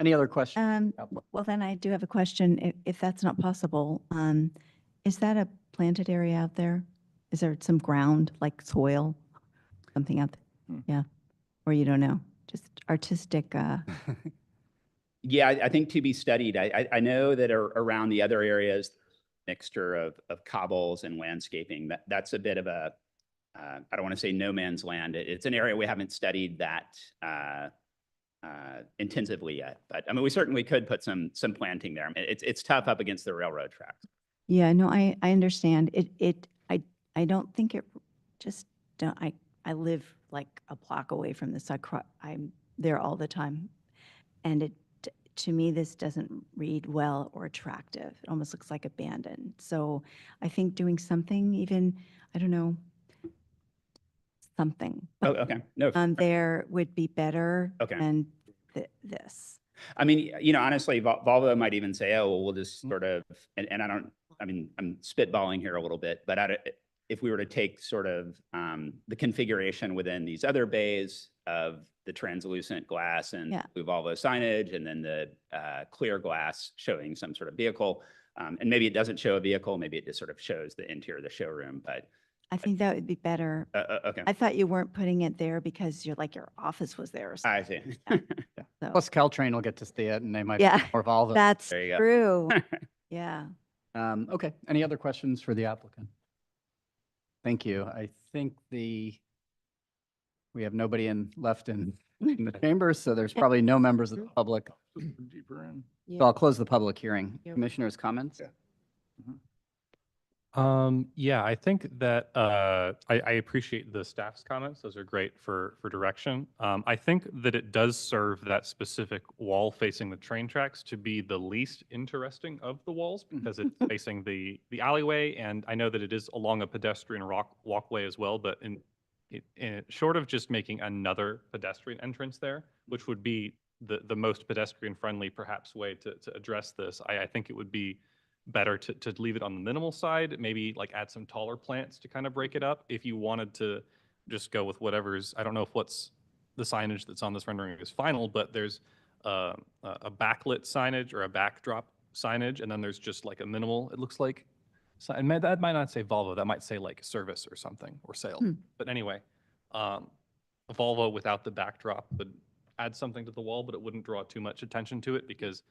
Any other questions? Well, then I do have a question. If that's not possible, is that a planted area out there? Is there some ground, like soil, something out there? Yeah. Or you don't know, just artistic. Yeah, I think to be studied. I know that around the other areas, mixture of cobbles and landscaping, that's a bit of a, I don't want to say no man's land. It's an area we haven't studied that intensively yet. But I mean, we certainly could put some planting there. I mean, it's tough up against the railroad tracks. Yeah, no, I understand. I don't think it just, don't, I live like a block away from this. I'm there all the time. And to me, this doesn't read well or attractive. It almost looks like abandoned. So I think doing something even, I don't know, something. Oh, okay. No. There would be better Okay. than this. I mean, honestly, Volvo might even say, oh, well, we'll just sort of, and I mean, I'm spitballing here a little bit, but if we were to take sort of the configuration within these other bays of the translucent glass and blue Volvo signage, and then the clear glass showing some sort of vehicle, and maybe it doesn't show a vehicle, maybe it just sort of shows the interior of the showroom, but. I think that would be better. Okay. I thought you weren't putting it there because your office was there or something. I see. So- Plus Caltrain will get to see it and they might. Yeah, Or Volvo. that's There you go. true. Yeah. Okay, any other questions for the applicant? Thank you. I think we have nobody left in the chamber, so there's probably no members of the public. Deeper in. So I'll close the public hearing. Commissioners' comments? Yeah, I think that I appreciate the staff's comments. Those are great for direction. I think that it does serve that specific wall facing the train tracks to be the least interesting of the walls because it's facing the alleyway, and I know that it is along a pedestrian walkway as well. But short of just making another pedestrian entrance there, which would be the most pedestrian friendly perhaps way to address this, I think it would be better to leave it on the minimal side, maybe like add some taller plants to kind of break it up. If you wanted to just go with whatever's, I don't know if what's the signage that's on this rendering is final, but there's a backlit signage or a backdrop signage, and then there's just like a minimal, it looks like. So, and that might not say Volvo, that might say like service or something, or sale. But anyway, a Volvo without the backdrop would add something to the wall, but it wouldn't draw too much attention to it because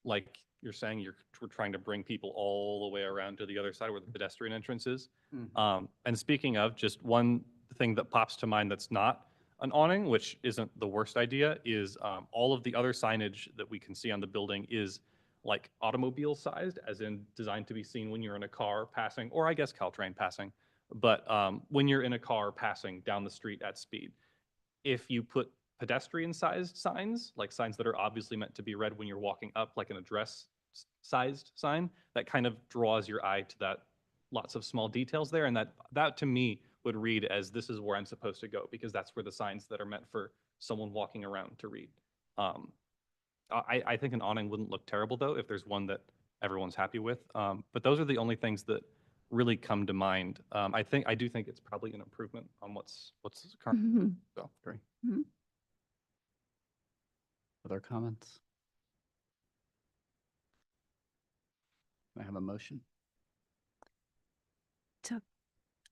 like you're saying, we're trying to bring people all the way around to the other side where the pedestrian entrance is. And speaking of, just one thing that pops to mind that's not an awning, which isn't the worst idea, is all of the other signage that we can see on the building is like automobile sized, as in designed to be seen when you're in a car passing, or I guess Caltrain passing, but when you're in a car passing down the street at speed. If you put pedestrian-sized signs, like signs that are obviously meant to be read when you're walking up, like an address-sized sign, that kind of draws your eye to that lots of small details there, and that to me would read as this is where I'm supposed to go, because that's where the signs that are meant for someone walking around to read. I think an awning wouldn't look terrible though if there's one that everyone's happy with. But those are the only things that really come to mind. I do think it's probably an improvement on what's current. So great. Other comments? I have a motion. So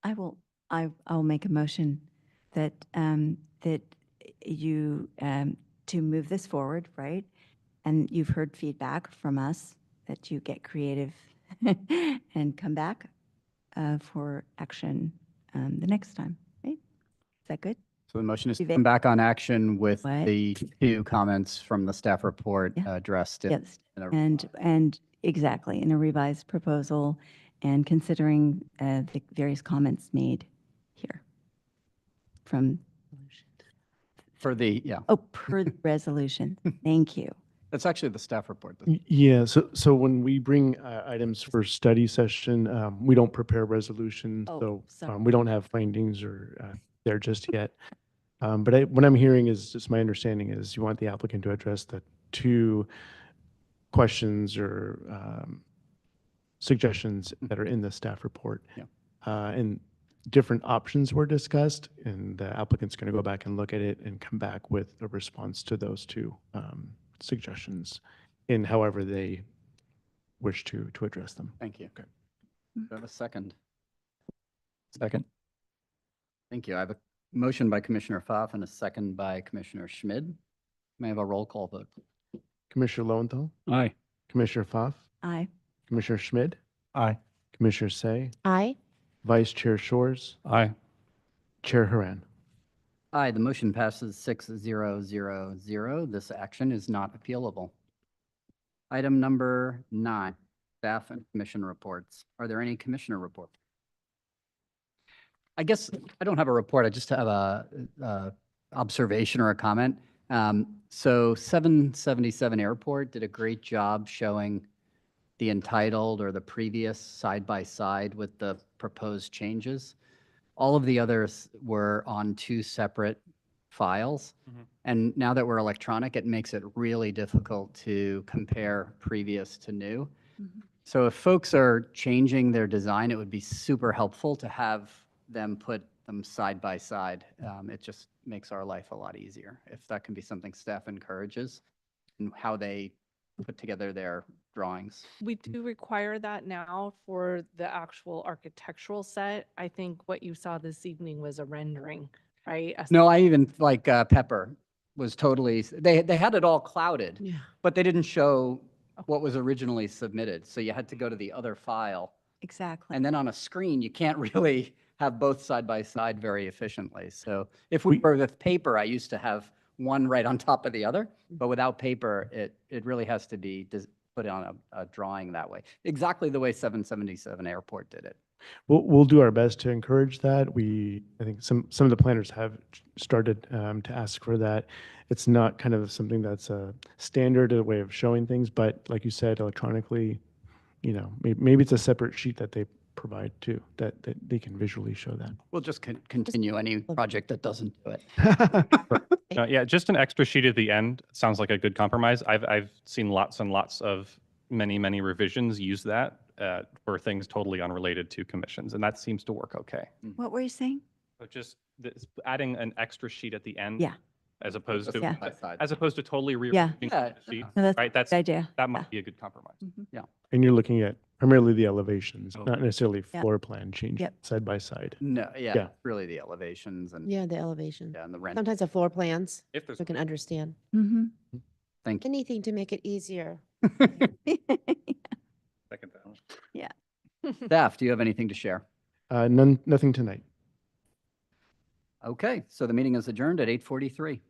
I'll make a motion that, that you, to move this forward, right? And you've heard feedback from us that you get creative and come back for action the next time, right? Is that good? So the motion is to Vivek? come back on action with What? the 2 comments from the staff report addressed. Yes, in a- and exactly, in a revised proposal and considering the various comments made here from, For the, per the resolution. Thank you. that's actually the staff report. Yeah, so when we bring items for study session, we don't prepare resolutions, Oh, so sorry. we don't have findings or there just yet. But what I'm hearing is, just my understanding is you want the applicant to address the 2 questions or suggestions that are in the staff report. And different options were discussed, and the applicant's going to go back and look at it and come back with a response to those 2 suggestions in however they wish to address them. Thank you. Okay. Do I have a second? Second. Thank you. I have a motion by Commissioner Pfaff and a second by Commissioner Schmid. May I have a roll call vote? Commissioner Lowenthal? Aye. Commissioner Pfaff? Aye. Commissioner Schmid? Aye. Commissioner Say? Aye. Vice Chair Shores? Aye. Chair Haran? Aye, the motion passes 6-0-0-0. This action is not appealable. Item number 9, staff and commission reports. Are there any commissioner reports? I guess I don't have a report. I just have a observation or a comment. So 777 Airport did a great job showing the entitled or the previous side by side with the proposed changes. All of the others were on 2 separate files. And now that we're electronic, it makes it really difficult to compare previous to new. So if folks are changing their design, it would be super helpful to have them put them side by side. It just makes our life a lot easier. If that can be something staff encourages and how they put together their drawings. We do require that now for the actual architectural set. I think what you saw this evening was a rendering, right? No, I even like Pepper was totally, they had it all clouded, Yeah. but they didn't show what was originally submitted. So you had to go to the other file. Exactly. And then on a screen, you can't really have both side by side very efficiently. So if we were with paper, I used to have one right on top of the other, but without paper, it really has to be put on a drawing that way. Exactly the way 777 Airport did it. We'll do our best to encourage that. I think some of the planners have started to ask for that. It's not kind of something that's a standard way of showing things, but like you said, electronically, maybe it's a separate sheet that they provide too, that they can visually show that. We'll just continue any project that doesn't do it. Yeah, just an extra sheet at the end sounds like a good compromise. I've seen lots and lots of many revisions use that for things totally unrelated to commissions, and that seems to work okay. What were you saying? So just adding an extra sheet at the end. Yeah. As opposed Just to side by side. as opposed to totally Yeah. rearranging Yeah. the sheet, No, that's right? a good idea. That might be a good compromise. Yeah. And you're looking at primarily the elevations, not necessarily Yeah. floor plan change Yep. side by side. No, Yeah. yeah, really the elevations and Yeah, the elevation. yeah, and the rent. Sometimes the floor plans, If there's we can understand. Mm-hmm. Thank you. Anything to make it easier. Second that. Yeah. Staff, do you have anything to share? Nothing tonight. Okay, so the meeting is adjourned at 8:43.